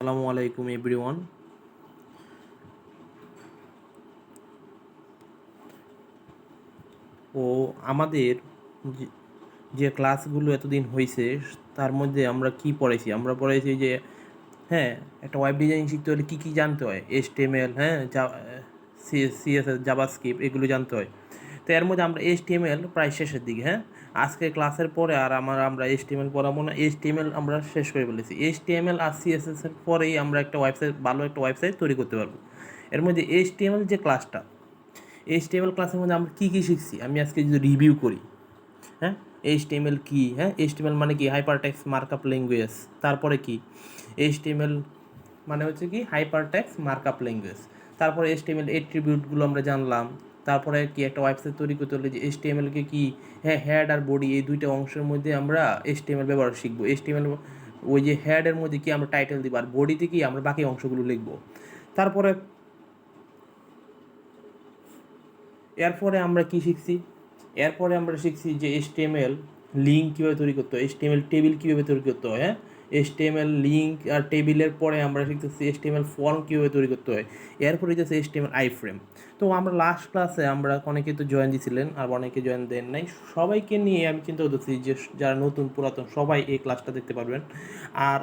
আসসালামু আলাইকুম এভরিওয়ান। ও আমাদের যে যে ক্লাসগুলো এতদিন হয়েছে তার মধ্যে আমরা কি পড়েছি? আমরা পড়েছি যে হ্যাঁ, একটা ওয়েব ডিজাইনিং শিখতে হলে কী কী জানতে হয়, এইচটিএমএল, হ্যাঁ, সিএসএস, জাভাস্ক্রিপ্ট, এগুলো জানতে হয়। তো এর মধ্যে আমরা এইচটিএমএল প্রায় শেষের দিকে, হ্যাঁ, আজকে ক্লাসের পরে আর আমরা এইচটিএমএল পড়াবো না। এইচটিএমএল আমরা শেষ করে ফেলেছি। এইচটিএমএল আর সিএসএস এর পরেই আমরা একটা ওয়েবসাইট, ভালো একটা ওয়েবসাইট তৈরি করতে পারবো। এর মধ্যে এইচটিএমএল যে ক্লাসটা, এইচটিএমএল ক্লাসের মধ্যে আমরা কী কী শিখছি আমি আজকে যদি রিভিউ করি। হ্যাঁ, এইচটিএমএল কি? হ্যাঁ, এইচটিএমএল মানে কি? Hypertext markup language. তারপরে কি এইচটিএমএল মানে হচ্ছে কি হাইপারটেক্সট মার্কআপ ল্যাঙ্গুয়েজ। তারপরে এইচটিএমএল এট্রিবিউটগুলো আমরা জানলাম। তারপরে কি একটা ওয়েবসাইট তৈরি করতে হলে যে এইচটিএমএলকে কি, হ্যাঁ, হেড আর বডি এই দুইটা অংশের মধ্যে আমরা এইচটিএমএল ব্যবহার শিখবো। এইচটিএমএল ওই যে হেডের মধ্যে কি আমরা টাইটেল দিব, আর বডিতে কি আমরা বাকি অংশগুলো লিখবো। তারপরে এরপরে আমরা কি শিখছি? এরপরে আমরা শিখছি যে এইচটিএমএল লিঙ্ক কীভাবে তৈরি করতে হয়, এইচটিএমএল টেবিল কীভাবে তৈরি করতে হয়। হ্যাঁ, এইচটিএমএল লিঙ্ক আর টেবিলের পরে আমরা শিখতেছি এইচটিএমএল ফর্ম কীভাবে তৈরি করতে হয়। এরপরে হচ্ছে এইচটিএমএল আইফ্রেম। তো আমরা লাস্ট ক্লাসে আমরা অনেকে তো জয়েন দিয়েছিলেন আর অনেকে জয়েন দেন নাই, সবাইকে নিয়ে আমি চিন্তা করতেছি যে যারা নতুন পুরাতন সবাই এই ক্লাসটা দেখতে পারবেন। আর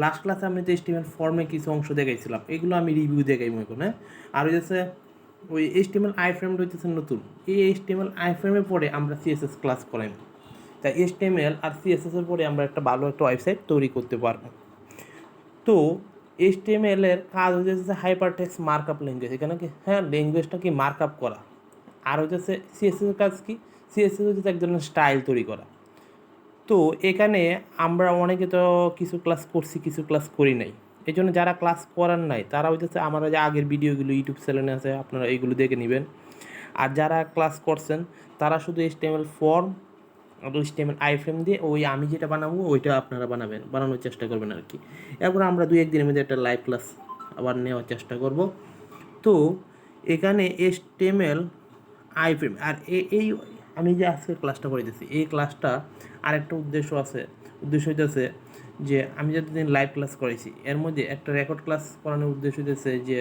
লাস্ট ক্লাসে আমি তো এইচটিএমএল ফর্মে কিছু অংশ দেখাইছিলাম, এগুলো আমি রিভিউ দেখাই মনে করেন। হ্যাঁ, আর হচ্ছে ওই এইচটিএমএল আইফ্রেমটা হচ্ছে নতুন। এই এইচটিএমএল আইফ্রেমের পরে আমরা সিএসএস ক্লাস করাই। তাই এইচটিএমএল আর সিএসএসের পরে আমরা একটা ভালো একটা ওয়েবসাইট তৈরি করতে পারবো। তো এইচটিএমএল এর কাজ হচ্ছে হাইপারটেক্সট মার্কআপ ল্যাঙ্গুয়েজ। এখানে কি, হ্যাঁ, ল্যাঙ্গুয়েজটা কি মার্কআপ করা। আর হচ্ছে সিএসএস এর কাজ কি? সিএসএস হচ্ছে এক ধরনের স্টাইল তৈরি করা। তো এখানে আমরা অনেকে তো কিছু ক্লাস করছি, কিছু ক্লাস করি নাই। এই জন্য যারা ক্লাস করার নাই তারা হইতেছে আমরা যে আগের ভিডিওগুলো ইউটিউব চ্যানেলে আছে, আপনারা এইগুলো দেখে নেবেন। আর যারা ক্লাস করছেন তারা শুধু এইচটিএমএল ফর্ম আর এইচটিএমএল আইফ্রেম দিয়ে ওই আমি যেটা বানাবো ওইটা আপনারা বানানোর চেষ্টা করবেন আর কি। এরপর আমরা 2-1 দিনের মধ্যে একটা লাইভ ক্লাস আবার নেওয়ার চেষ্টা করব। তো এখানে এইচটিএমএল আইফ্রেম আর এই আমি যে আজকে ক্লাসটা করাইতেছি, এই ক্লাসটা আরেকটা উদ্দেশ্য আছে। উদ্দেশ্য হইতেছে যে আমি যতদিন লাইভ ক্লাস করেছি এর মধ্যে একটা রেকর্ড ক্লাস করানোর উদ্দেশ্য হইতেছে যে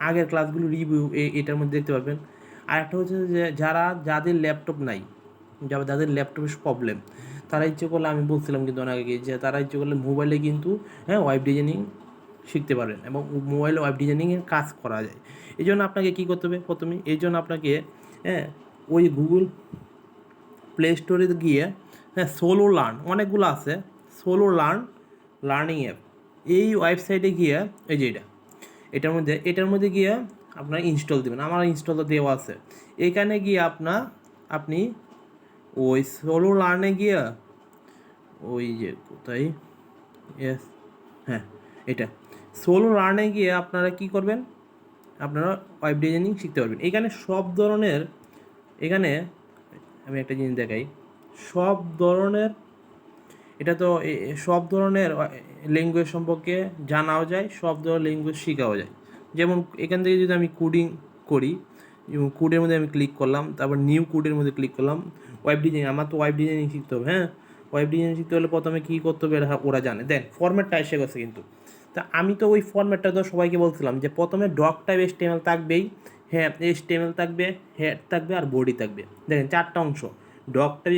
আগের ক্লাসগুলো রিভিউ এটার মধ্যে দেখতে পারবেন। আর একটা হচ্ছে যে যাদের ল্যাপটপ নাই, যাদের ল্যাপটপের প্রবলেম, তারা ইচ্ছে করলে, আমি বলছিলাম কিন্তু অনেক আগে, যে তারা ইচ্ছে করলে মোবাইলে কিন্তু, হ্যাঁ, ওয়েব ডিজাইনিং শিখতে পারেন এবং মোবাইলে ওয়েব ডিজাইনিংয়ের কাজ করা যায়। এই জন্য আপনাকে কী করতে হবে প্রথমে? এই জন্য আপনাকে, হ্যাঁ, ওই গুগল প্লে স্টোরে গিয়ে, হ্যাঁ, সোলো লার্ন অনেকগুলো আছে, সোলো লার্নিং অ্যাপ, এই ওয়েবসাইটে গিয়ে এই যে এটার মধ্যে গিয়ে আপনার ইনস্টল দেবেন। আমার ইনস্টল তো দেওয়া আছে। এখানে গিয়ে আপনি ওই সোলো লার্নে গিয়ে ওই যে কোথায়, ইয়েস, হ্যাঁ, এটা সোলো লার্নে গিয়ে আপনারা কি করবেন? আপনারা ওয়েব ডিজাইনিং শিখতে পারবেন। এখানে আমি একটা জিনিস দেখাই, সব ধরনের, এটা তো সব ধরনের ল্যাঙ্গুয়েজ সম্পর্কে জানাও যায়, সব ধরনের ল্যাঙ্গুয়েজ শেখাও যায়। যেমন এখান থেকে যদি আমি কোডিং করি, কোডের মধ্যে আমি ক্লিক করলাম, তারপর নিউ কোডের মধ্যে ক্লিক করলাম, ওয়েব ডিজাইনিং, আমার তো ওয়েব ডিজাইনিং শিখতে হবে। হ্যাঁ, ওয়েব ডিজাইনিং শিখতে হলে প্রথমে কী করতে হবে ওরা জানে। দেন ফরম্যাটটা এসে গেছে কিন্তু। তা আমি তো ওই ফরম্যাটটা তো সবাইকে বলছিলাম যে প্রথমে ডক টাইপ এইচটিএমএল থাকবেই, হ্যাঁ, এইচটিএমএল থাকবে, হেড থাকবে আর বডি থাকবে। দেখেন 4টা অংশ, ডক টাইপ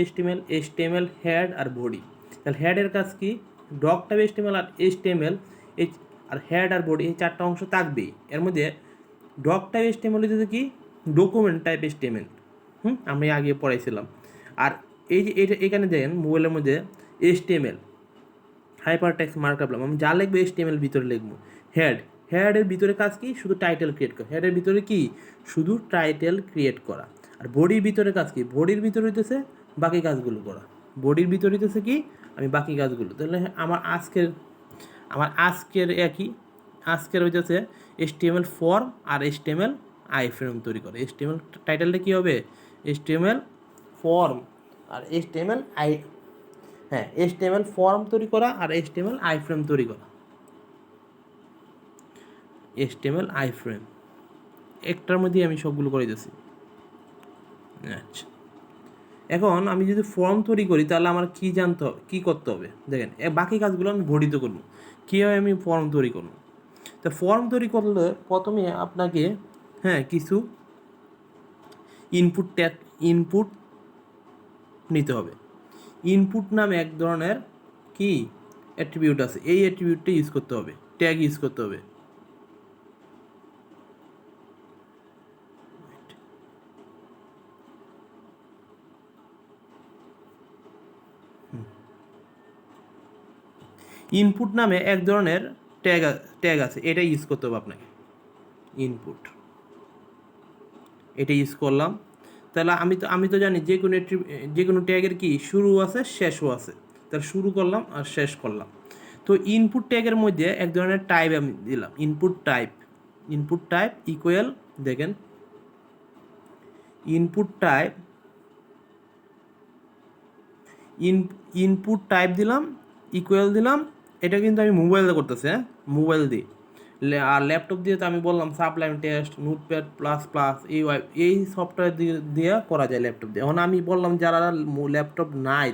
এইচটিএমএল, হেড আর বডি। তাহলে হেডের কাজ কি? ডক টাইপ এইচটিএমএল আর এইচটিএমএল, এই আর হেড আর বডি, এই 4টা অংশ থাকবেই। এর মধ্যে ডক টাইপ এইচটিএমএল হচ্ছে কি ডকুমেন্ট টাইপ এইচটিএমএল, আমি আগে পড়াইছিলাম। আর এই যে এখানে দেখেন মোবাইলের মধ্যে এইচটিএমএল হাইপারটেক্সট মার্কআপ, আমি যা লিখবো এইচটিএমএল ভিতরে লিখবো। হেডের ভিতরে কাজ কি? শুধু টাইটেল ক্রিয়েট করা। হেডের ভিতরে কি? শুধু টাইটেল ক্রিয়েট করা। আর বডির ভিতরে কাজ কি? বডির ভিতরে হইতেছে বাকি কাজগুলো করা। বডির ভিতরে হইতেছে কি? আমি বাকি কাজগুলো। তাহলে আমার আজকের একই, আজকের হইতেছে এইচটিএমএল ফর্ম আর এইচটিএমএল আইফ্রেম তৈরি করে। এইচটিএমএল টাইটেলটা কী হবে? এইচটিএমএল ফর্ম আর এইচটিএমএল ফর্ম তৈরি করা আর এইচটিএমএল আইফ্রেম তৈরি করা। এইচটিএমএল আইফ্রেম একটার মধ্যেই আমি সবগুলো করে দিয়েছি। আচ্ছা, এখন আমি যদি ফর্ম তৈরি করি তাহলে আমার কী করতে হবে? দেখেন, বাকি কাজগুলো আমি বডিতে করবো। কীভাবে আমি ফর্ম তৈরি করব। তো ফর্ম তৈরি করলে প্রথমে আপনাকে কিছু ইনপুট নিতে হবে। ইনপুট নামে এক ধরনের কি অ্যাট্রিবিউট আছে, এই অ্যাট্রিবিউটটা ইউজ করতে হবে, ট্যাগ ইউজ করতে হবে। ইনপুট নামে এক ধরনের ট্যাগ আছে, এটা ইউজ করতে হবে আপনাকে। ইনপুট এটা ইউজ করলাম। তাহলে আমি তো জানি যে কোনো ট্যাগের কি শুরু আছে শেষও আছে, তাহলে শুরু করলাম আর শেষ করলাম। তো ইনপুট ট্যাগের মধ্যে এক ধরনের টাইপ আমি দিলাম, ইনপুট টাইপ ইকুয়াল, দেখেন ইনপুট টাইপ দিলাম, ইকুয়াল দিলাম। এটা কিন্তু আমি মোবাইল দিয়ে করতেছি, মোবাইল দিয়ে। আর ল্যাপটপ দিয়ে তো আমি বললাম Sublime text, notepad plus plus, এই সফটওয়্যার দিয়ে করা যায় ল্যাপটপ দিয়ে। এখন আমি বললাম যারা ল্যাপটপ নাই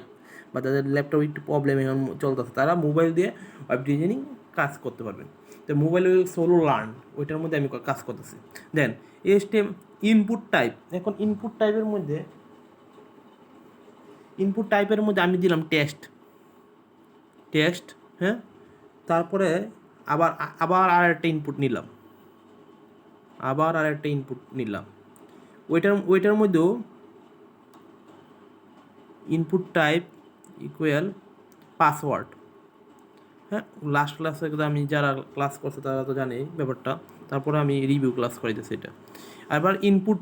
বা তাদের ল্যাপটপ একটু প্রবলেম এখন চলতেছে, তারা মোবাইল দিয়ে ওয়েব ডিজাইনিং কাজ করতে পারবেন। তো মোবাইল সোলো লার্ন, ওইটার মধ্যে আমি কাজ করতেছি। দেন ইনপুট টাইপ। এখন ইনপুট টাইপের মধ্যে আমি দিলাম টেক্সট, তারপরে আবার আর একটা ইনপুট নিলাম, ওইটার মধ্যেও input type equal password. Last ক্লাসে আমি যারা ক্লাস করছে তারা তো জানে ব্যাপারটা, তারপরে আমি রিভিউ ক্লাস করাইতেছি এটা। আবার ইনপুট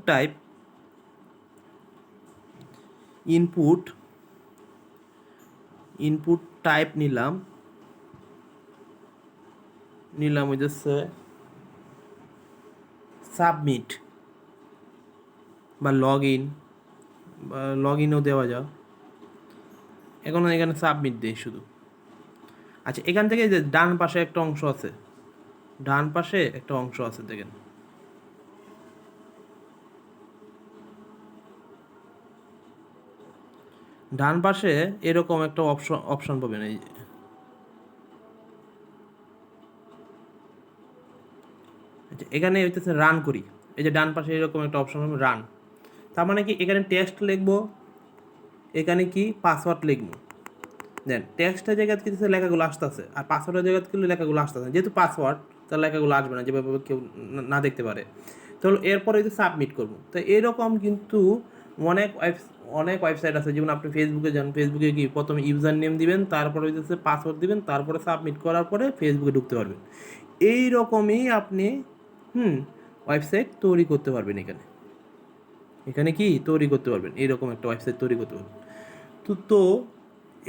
টাইপ নিলাম হইতেছে সাবমিট বা লগ ইনও দেওয়া যায়। এখন এখানে সাবমিট দেই শুধু। আচ্ছা, এখান থেকে যে ডান পাশে একটা অংশ আছে, দেখেন ডান পাশে এরকম একটা অপশন পাবেন। এই আচ্ছা, এখানে হইতেছে রান করি, এই যে ডান পাশে এরকম একটা অপশন পাবেন রান। তার মানে কি এখানে টেক্সট লিখবো, এখানে কি পাসওয়ার্ড লিখবো। দেন টেক্সটের জায়গায় কিন্তু লেখাগুলো আসতেছে, আর পাসওয়ার্ডের জায়গায় কিন্তু লেখাগুলো আসতেছে। যেহেতু পাসওয়ার্ড, তার লেখাগুলো আসবে না, যেভাবে কেউ না দেখতে পারে। তো এরপরে হচ্ছে সাবমিট করবো। তো এরকম কিন্তু অনেক ওয়েবসাইট আছে। যেমন আপনি ফেসবুকে যান, ফেসবুকে কি প্রথমে ইউজার নেম দিবেন, তারপরে হচ্ছে পাসওয়ার্ড দিবেন, তারপরে সাবমিট করার পরে ফেসবুকে ঢুকতে পারবেন। এই রকমই আপনি ওয়েবসাইট তৈরি করতে পারবেন। এখানে কি তৈরি করতে পারবেন, এইরকম একটা ওয়েবসাইট তৈরি করতে পারবেন। তো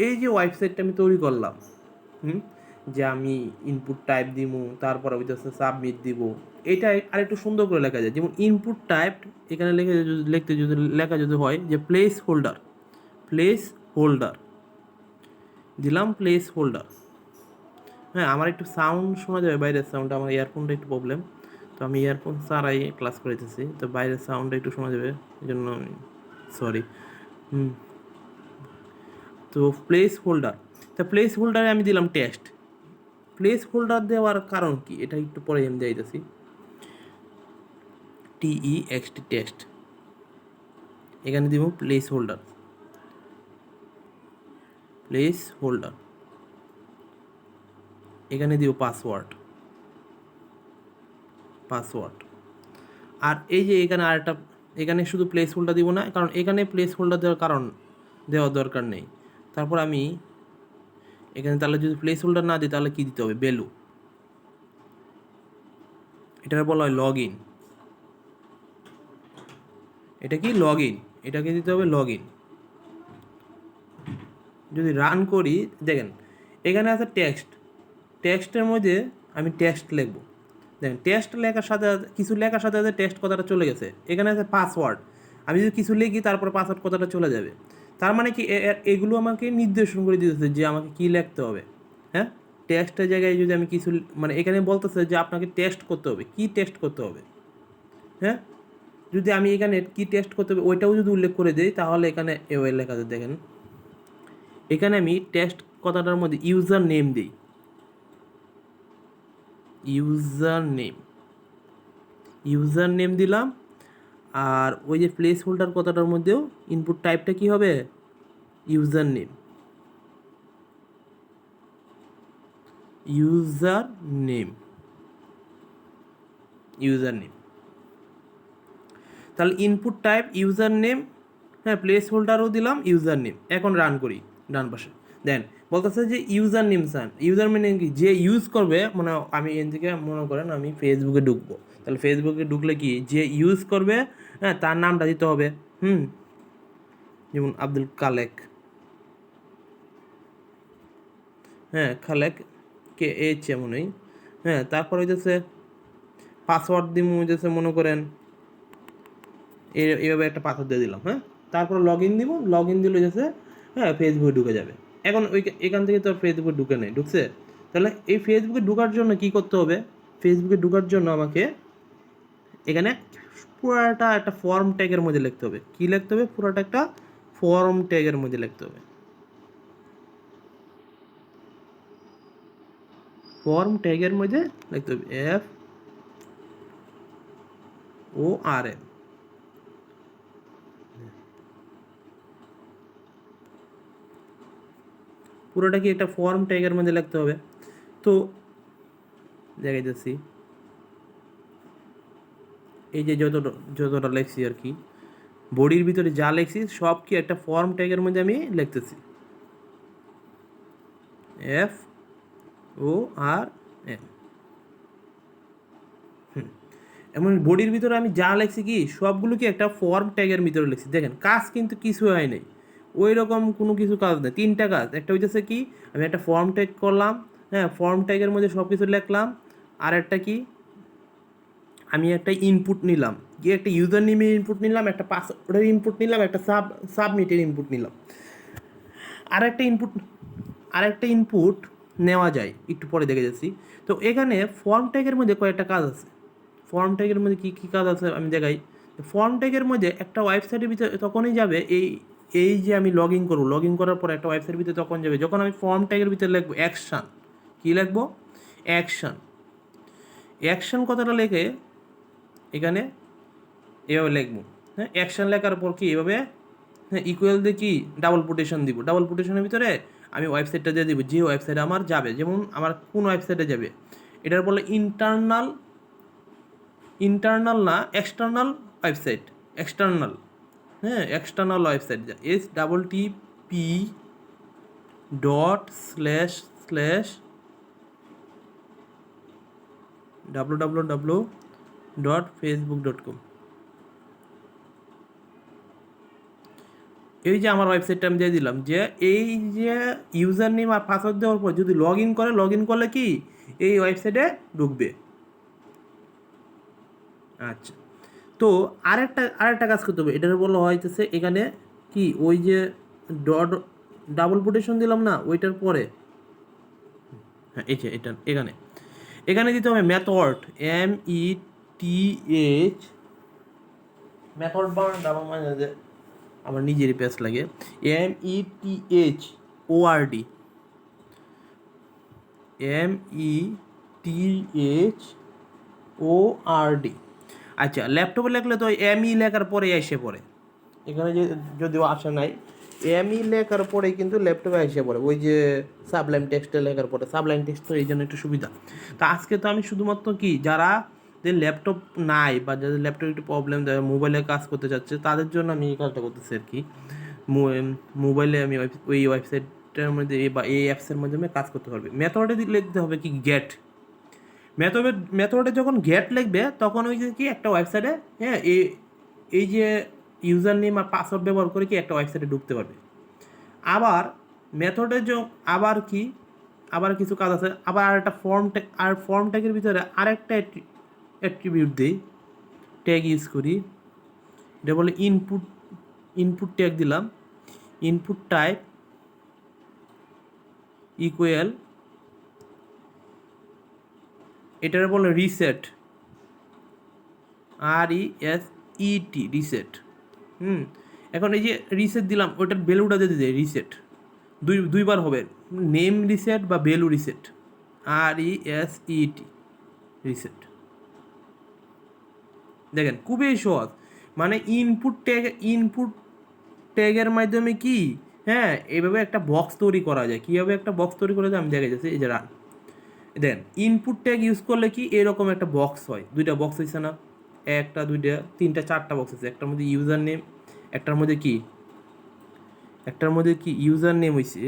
এই যে ওয়েবসাইটটা আমি তৈরি করলাম, যে আমি ইনপুট টাইপ দিব, তারপরে হচ্ছে সাবমিট দিব, এটা আর একটু সুন্দর করে লেখা যায়। যেমন ইনপুট টাইপ এখানে লেখা যদি হয় যে প্লেস হোল্ডার দিলাম, প্লেস হোল্ডার। আমার একটু সাউন্ড শোনা যাবে, বাইরের সাউন্ড, আমার ইয়ারফোনটা একটু প্রবলেম, তো আমি ইয়ারফোন ছাড়াই ক্লাস করাইতেছি, তো বাইরের সাউন্ডটা একটু শোনা যাবে, এই জন্য আমি সরি। তো প্লেস হোল্ডারে আমি দিলাম টেক্সট। প্লেস হোল্ডার দেওয়ার কারণ কি, এটা একটু পরে আমি দিতেছি। টেক্সট, এখানে দিব প্লেস হোল্ডার। এখানে দিব পাসওয়ার্ড। আর এই যে এখানে আরেকটা, এখানে শুধু প্লেস হোল্ডার দিব না, কারণ এখানে প্লেস হোল্ডার দেওয়ার দরকার নেই। তারপর আমি এখানে তাহলে যদি প্লেস হোল্ডার না দিই তাহলে কি দিতে হবে, ভ্যালু। এটা বলা হয় লগ ইন। এটা কি লগ ইন, এটাকে দিতে হবে লগ ইন। যদি রান করি, দেখেন এখানে আছে টেক্সটের মধ্যে আমি টেক্সট লিখবো। দেখেন টেক্সট লেখার সাথে কিছু লেখার সাথে টেক্সট কথাটা চলে গেছে। এখানে আছে পাসওয়ার্ড, আমি যদি কিছু লিখি তারপর পাসওয়ার্ড কথাটা চলে যাবে। তার মানে কি এগুলো আমাকে নির্দেশন করে দিতেছে যে আমাকে কী লিখতে হবে। টেক্সটের জায়গায় যদি আমি কিছু এখানে বলতেছে যে আপনাকে টেক্সট করতে হবে, কি টেক্সট করতে হবে। যদি আমি এখানে কি টেক্সট করতে হবে ওইটাও যদি উল্লেখ করে দিই, তাহলে এখানে এভাবে লেখা আছে। দেখেন এখানে আমি টেক্সট কথাটার মধ্যে ইউজার নেম দিই, ইউজার নেম দিলাম। আর ওই যে প্লেস হোল্ডার কথাটার মধ্যেও ইনপুট টাইপটা কি হবে, ইউজার নেম। তাহলে ইনপুট টাইপ ইউজার নেম, হ্যাঁ প্লেস হোল্ডারও দিলাম ইউজার নেম। এখন রান করি ডান পাশে, দেন বলতেছে যে ইউজার নেম চান। ইউজার মানে কি, যে ইউজ করবে, মানে আমি এন থেকে মনে করেন আমি ফেসবুকে ঢুকবো, তাহলে ফেসবুকে ঢুকলে কি যে ইউজ করবে, হ্যাঁ তার নামটা দিতে হবে। যেমন আব্দুল কালেক, হ্যাঁ খালেক KH এমনই। হ্যাঁ তারপর হইতেছে পাসওয়ার্ড দিব, হইতেছে মনে করেন এইভাবে একটা পাসওয়ার্ড দিয়ে দিলাম। হ্যাঁ তারপর লগ ইন দিব, লগ ইন দিলে হইতেছে হ্যাঁ ফেসবুকে ঢুকে যাবে। এখন এখান থেকে তো ফেসবুকে ঢুকে নেই, ঢুকছে। তাহলে এই ফেসবুকে ঢোকার জন্য কি করতে হবে, ফেসবুকে ঢোকার জন্য আমাকে এখানে পুরাটা একটা ফর্ম ট্যাগের মধ্যে লিখতে হবে। কি লিখতে হবে, পুরাটা একটা ফর্ম ট্যাগের মধ্যে লিখতে হবে। ফর্ম ট্যাগের মধ্যে লিখতে হবে FORM, পুরোটা কি একটা ফর্ম ট্যাগের মধ্যে লিখতে হবে। তো দেখাইতেছি, এই যে যতটা লেখছি আর কি, বডির ভিতরে যা লেখছি সব কি একটা ফর্ম ট্যাগের মধ্যে আমি লিখতেছি, FORM। এমন বডির ভিতরে আমি যা লেখছি কি সবগুলো কি একটা ফর্ম ট্যাগের ভিতরে লিখছি। দেখেন কাজ কিন্তু কিছু হয় নাই, ওই রকম কোনো কিছু কাজ নেই। তিনটা কাজ, একটা হইতেছে কি আমি একটা ফর্ম ট্যাগ করলাম, হ্যাঁ ফর্ম ট্যাগের মধ্যে সব কিছু লিখলাম। আর একটা কি আমি একটা ইনপুট নিলাম, গিয়ে একটা ইউজার নেমের ইনপুট নিলাম, একটা পাসওয়ার্ডের ইনপুট নিলাম, একটা সাবমিটের ইনপুট নিলাম। আরেকটা ইনপুট নেওয়া যায়, একটু পরে দেখে যাচ্ছি। তো এখানে ফর্ম ট্যাগের মধ্যে কয়েকটা কাজ আছে। ফর্ম ট্যাগের মধ্যে কী কী কাজ আছে আমি দেখাই। ফর্ম ট্যাগের মধ্যে একটা ওয়েবসাইটের ভিতরে তখনই যাবে, এই যে আমি লগ ইন করবো, লগ ইন করার পর একটা ওয়েবসাইটের ভিতরে তখন যাবে যখন আমি ফর্ম ট্যাগের ভিতরে লিখবো অ্যাকশান। কী লিখবো, অ্যাকশান কথাটা লেখে এখানে এভাবে লিখবো। হ্যাঁ অ্যাকশান লেখার পর কি এভাবে, হ্যাঁ ইকুয়াল দিয়ে কি ডাবল কোটেশন দিব। ডাবল কোটেশনের ভিতরে আমি ওয়েবসাইটটা দিয়ে দিব, যে ওয়েবসাইটে আমার যাবে। যেমন আমার কোন ওয়েবসাইটে যাবে, এটার বলে ইন্টারনাল না এক্সটার্নাল ওয়েবসাইট, এক্সটার্নাল। হ্যাঁ এক্সটার্নাল ওয়েবসাইট যা http://www.facebook.com। এই যে আমার ওয়েবসাইটটা আমি দিয়ে দিলাম, যে এই যে ইউজার নেম আর পাসওয়ার্ড দেওয়ার পর যদি লগ ইন করলে কি এই ওয়েবসাইটে ঢুকবে। আচ্ছা, তো আরেকটা কাজ করতে হবে। এটার বলা হইতেছে এখানে কি ওই যে ডাবল কোটেশন দিলাম না, ওইটার পরে হ্যাঁ এই যে এখানে দিতে হবে মেথড, METH, মেথড বানানো মানে আমার নিজেরই পেজ লাগে, METHORD, METHORD। আচ্ছা ল্যাপটপে লিখলে তো লেখার পরে এসে পড়ে, এখানে যদিও আসে নাই। লেখার পরে কিন্তু ল্যাপটপে এসে পড়ে, ওই যে সাবলাইম টেক্সটে লেখার পরে। সাবলাইম টেক্সট তো এই জন্য একটু সুবিধা। তো আজকে তো আমি শুধুমাত্র কি যারা যে ল্যাপটপ নাই বা যাদের ল্যাপটপ একটু প্রবলেম দেয়, মোবাইলে কাজ করতে চাচ্ছে, তাদের জন্য আমি এই কাজটা করতেছি আর কি। মোবাইলে আমি ওই ওয়েবসাইটটার মধ্যে বা এই অ্যাপসের মাধ্যমে কাজ করতে পারবে। মেথডে লিখতে হবে কি গেট। মেথডে যখন গেট লিখবে তখন ওই যে কি একটা ওয়েবসাইটে, হ্যাঁ এই যে ইউজার নেম আর পাসওয়ার্ড ব্যবহার করে কি একটা ওয়েবসাইটে ঢুকতে পারবে। আবার মেথডে আবার কিছু কাজ আছে। আবার আরেকটা ফর্ম ট্যাগের ভিতরে আরেকটা অ্যাট্রিবিউট দিই, ট্যাগ ইউজ করি। এটা বলে ইনপুট ট্যাগ দিলাম, ইনপুট টাইপ ইকুয়াল, এটার বলে রিসেট, RESET, রিসেট। এখন এই যে রিসেট দিলাম, ওটার ভ্যালুটা দিয়ে দিতে রিসেট দুইবার হবে, নেম রিসেট বা ভ্যালু রিসেট, RESET। রিসেট। দেখেন খুবই সহজ, মানে ইনপুট ট্যাগের মাধ্যমে কি, হ্যাঁ, এইভাবে একটা বক্স তৈরি করা যায়। কীভাবে একটা বক্স তৈরি করা যায় আমি দেখে যাচ্ছি। এই যে রান, দেন ইনপুট ট্যাগ ইউজ করলে কি এরকম একটা বক্স হয়, দুইটা বক্স হয়েছে না, একটা দুইটা তিনটা চারটা বক্স আছে। একটার মধ্যে ইউজার নেম, একটার মধ্যে কি ইউজার নেম হয়েছে,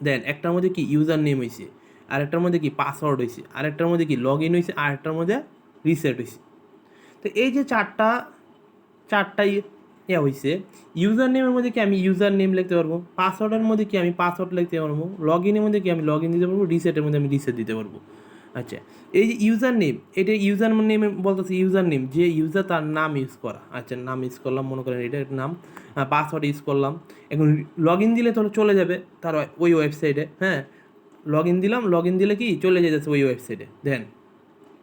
দেন একটার মধ্যে কি ইউজার নেম হয়েছে, আরেকটার মধ্যে কি পাসওয়ার্ড হয়েছে, আরেকটার মধ্যে কি লগ ইন হয়েছে, আরেকটার মধ্যে রিসেট হয়েছে। তো এই যে চারটাই হয়েছে, ইউজার নেমের মধ্যে কি আমি ইউজার নেম লিখতে পারবো, পাসওয়ার্ডের মধ্যে কি আমি পাসওয়ার্ড লিখতে পারবো, লগ ইনের মধ্যে কি আমি লগ ইন দিতে পারবো, রিসেটের মধ্যে আমি রিসেট দিতে পারবো। আচ্ছা, এই যে ইউজার নেম, এটা ইউজার নেম বলতেছে ইউজার নেম, যে ইউজার তার নাম ইউজ করা। আচ্ছা, নাম ইউজ করলাম, মনে করেন এটা নাম, পাসওয়ার্ড ইউজ করলাম। এখন লগ ইন দিলে তাহলে চলে যাবে তার ওই ওয়েবসাইটে। হ্যাঁ, লগ ইন দিলে কি চলে যেতেছে ওই ওয়েবসাইটে। দেন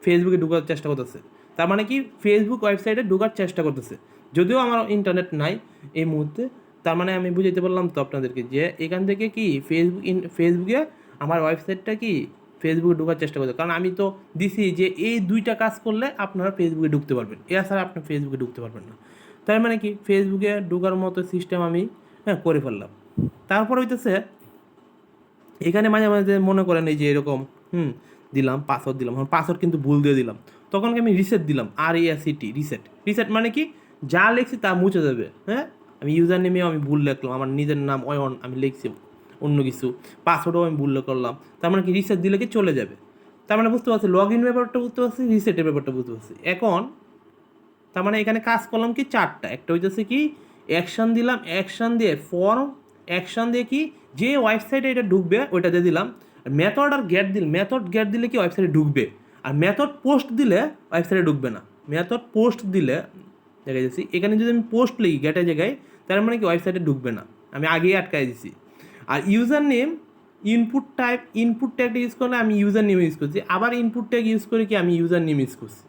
ফেসবুকে ঢোকার চেষ্টা করতেছে, তার মানে কি ফেসবুক ওয়েবসাইটে ঢোকার চেষ্টা করতেছে, যদিও আমার ইন্টারনেট নাই এই মুহূর্তে। তার মানে আমি বুঝাইতে পারলাম তো আপনাদেরকে যে এখান থেকে কি ফেসবুকে আমার ওয়েবসাইটটা কি ফেসবুকে ঢোকার চেষ্টা করছে, কারণ আমি তো দিছি যে এই দুইটা কাজ করলে আপনারা ফেসবুকে ঢুকতে পারবেন, এছাড়া আপনি ফেসবুকে ঢুকতে পারবেন না। তার মানে কি ফেসবুকে ঢোকার মতো সিস্টেম আমি করে ফেললাম। তারপর হইতেছে এখানে মাঝে মাঝে মনে করেন এই যে এরকম দিলাম, পাসওয়ার্ড দিলাম, পাসওয়ার্ড কিন্তু ভুল দিয়ে দিলাম, তখন আমি রিসেট দিলাম, RESET, রিসেট মানে কি যা লিখছি তা মুছে যাবে। হ্যাঁ, আমি ইউজার নেমেও আমি ভুল লিখলাম, আমার নিজের নাম অয়ন আমি লিখছি অন্য কিছু, পাসওয়ার্ডও আমি ভুল করলাম, তার মানে কি রিসেট দিলে কি চলে যাবে। তার মানে বুঝতে পারছি লগ ইন ব্যাপারটা বুঝতে পারছি, রিসেটের ব্যাপারটা বুঝতে পারছি। এখন তার মানে এখানে কাজ করলাম কি চারটা, একটা হইতেছে কি অ্যাকশন দিলাম, অ্যাকশন দিয়ে ফর্ম, অ্যাকশন দিয়ে কি যে ওয়েবসাইটে এটা ঢুকবে ওইটা দিয়ে দিলাম, মেথড আর মেথড গেট দিলে কি ওয়েবসাইটে ঢুকবে, আর মেথড পোস্ট দিলে ওয়েবসাইটে ঢুকবে না। মেথড পোস্ট দিলে দেখা যাচ্ছি এখানে যদি আমি পোস্ট লিখি গেটের জায়গায়, তার মানে কি ওয়েবসাইটে ঢুকবে না, আমি আগেই আটকাই দিছি। আর ইউজার নেম, ইনপুট ট্যাগটা ইউজ করলে আমি ইউজার নেম ইউজ করছি, আবার ইনপুট ট্যাগ ইউজ করে কি আমি ইউজার নেম ইউজ করছি,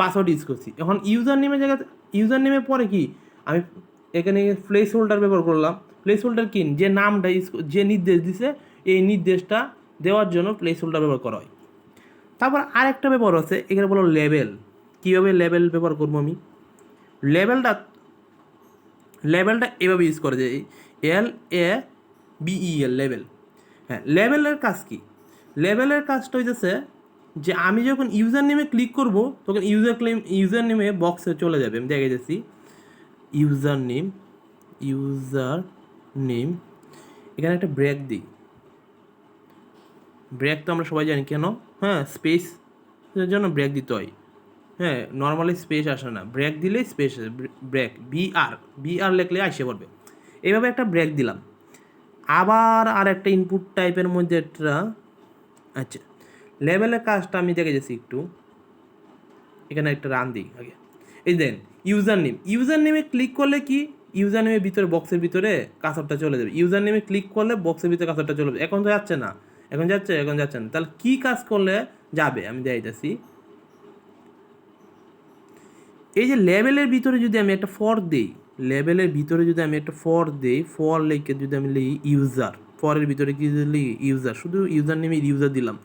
পাসওয়ার্ড ইউজ করছি। এখন ইউজার নেমের জায়গাতে ইউজার নেমের পরে কি আমি এখানে প্লেস হোল্ডার ব্যবহার করলাম। প্লেস হোল্ডার কি, যে নামটা যে নির্দেশ দিছে এই নির্দেশটা দেওয়ার জন্য প্লেস হোল্ডার ব্যবহার করা হয়। তারপর আরেকটা ব্যবহার আছে, এখানে বলো লেবেল। কীভাবে লেবেল ব্যবহার করবো আমি, লেবেলটা এভাবে ইউজ করে যে LABEL লেবেল। হ্যাঁ, লেবেলের কাজ কি, লেবেলের কাজটা হইতেছে যে আমি যখন ইউজার নেমে ক্লিক করব তখন ইউজার নেমে বক্সে চলে যাবে। আমি দেখে যাচ্ছি ইউজার নেম, এখানে একটা ব্রেক দিই, ব্রেক তো আমরা সবাই জানি কেন, হ্যাঁ, স্পেসের জন্য ব্রেক দিতে হয়। হ্যাঁ, নর্মালি স্পেস আসে না, ব্রেক দিলেই স্পেস আসে, ব্রেক বিআর লিখলে আসে পড়বে। এইভাবে একটা ব্রেক দিলাম, আবার আর একটা ইনপুট টাইপের মধ্যে একটা, আচ্ছা, লেভেলের কাজটা আমি দেখে যাচ্ছি একটু, এখানে একটা রান দিই আগে। এই দেন ইউজার নেমে ক্লিক করলে কি ইউজার নেমের ভিতরে বক্সের ভিতরে কার্সরটা চলে যাবে, ইউজার নেমে ক্লিক করলে বক্সের ভিতরে কার্সরটা চলে যাবে। এখন তো যাচ্ছে না, এখন যাচ্ছে না, তাহলে কি কাজ করলে যাবে আমি দেখাইতেছি। এই যে লেভেলের ভিতরে যদি আমি একটা ফর দিই, ফর লিখে যদি আমি লিখি ইউজার, ফরের ভিতরে কি লিখি ইউজার, শুধু ইউজার নেমে ইউজার দিলাম।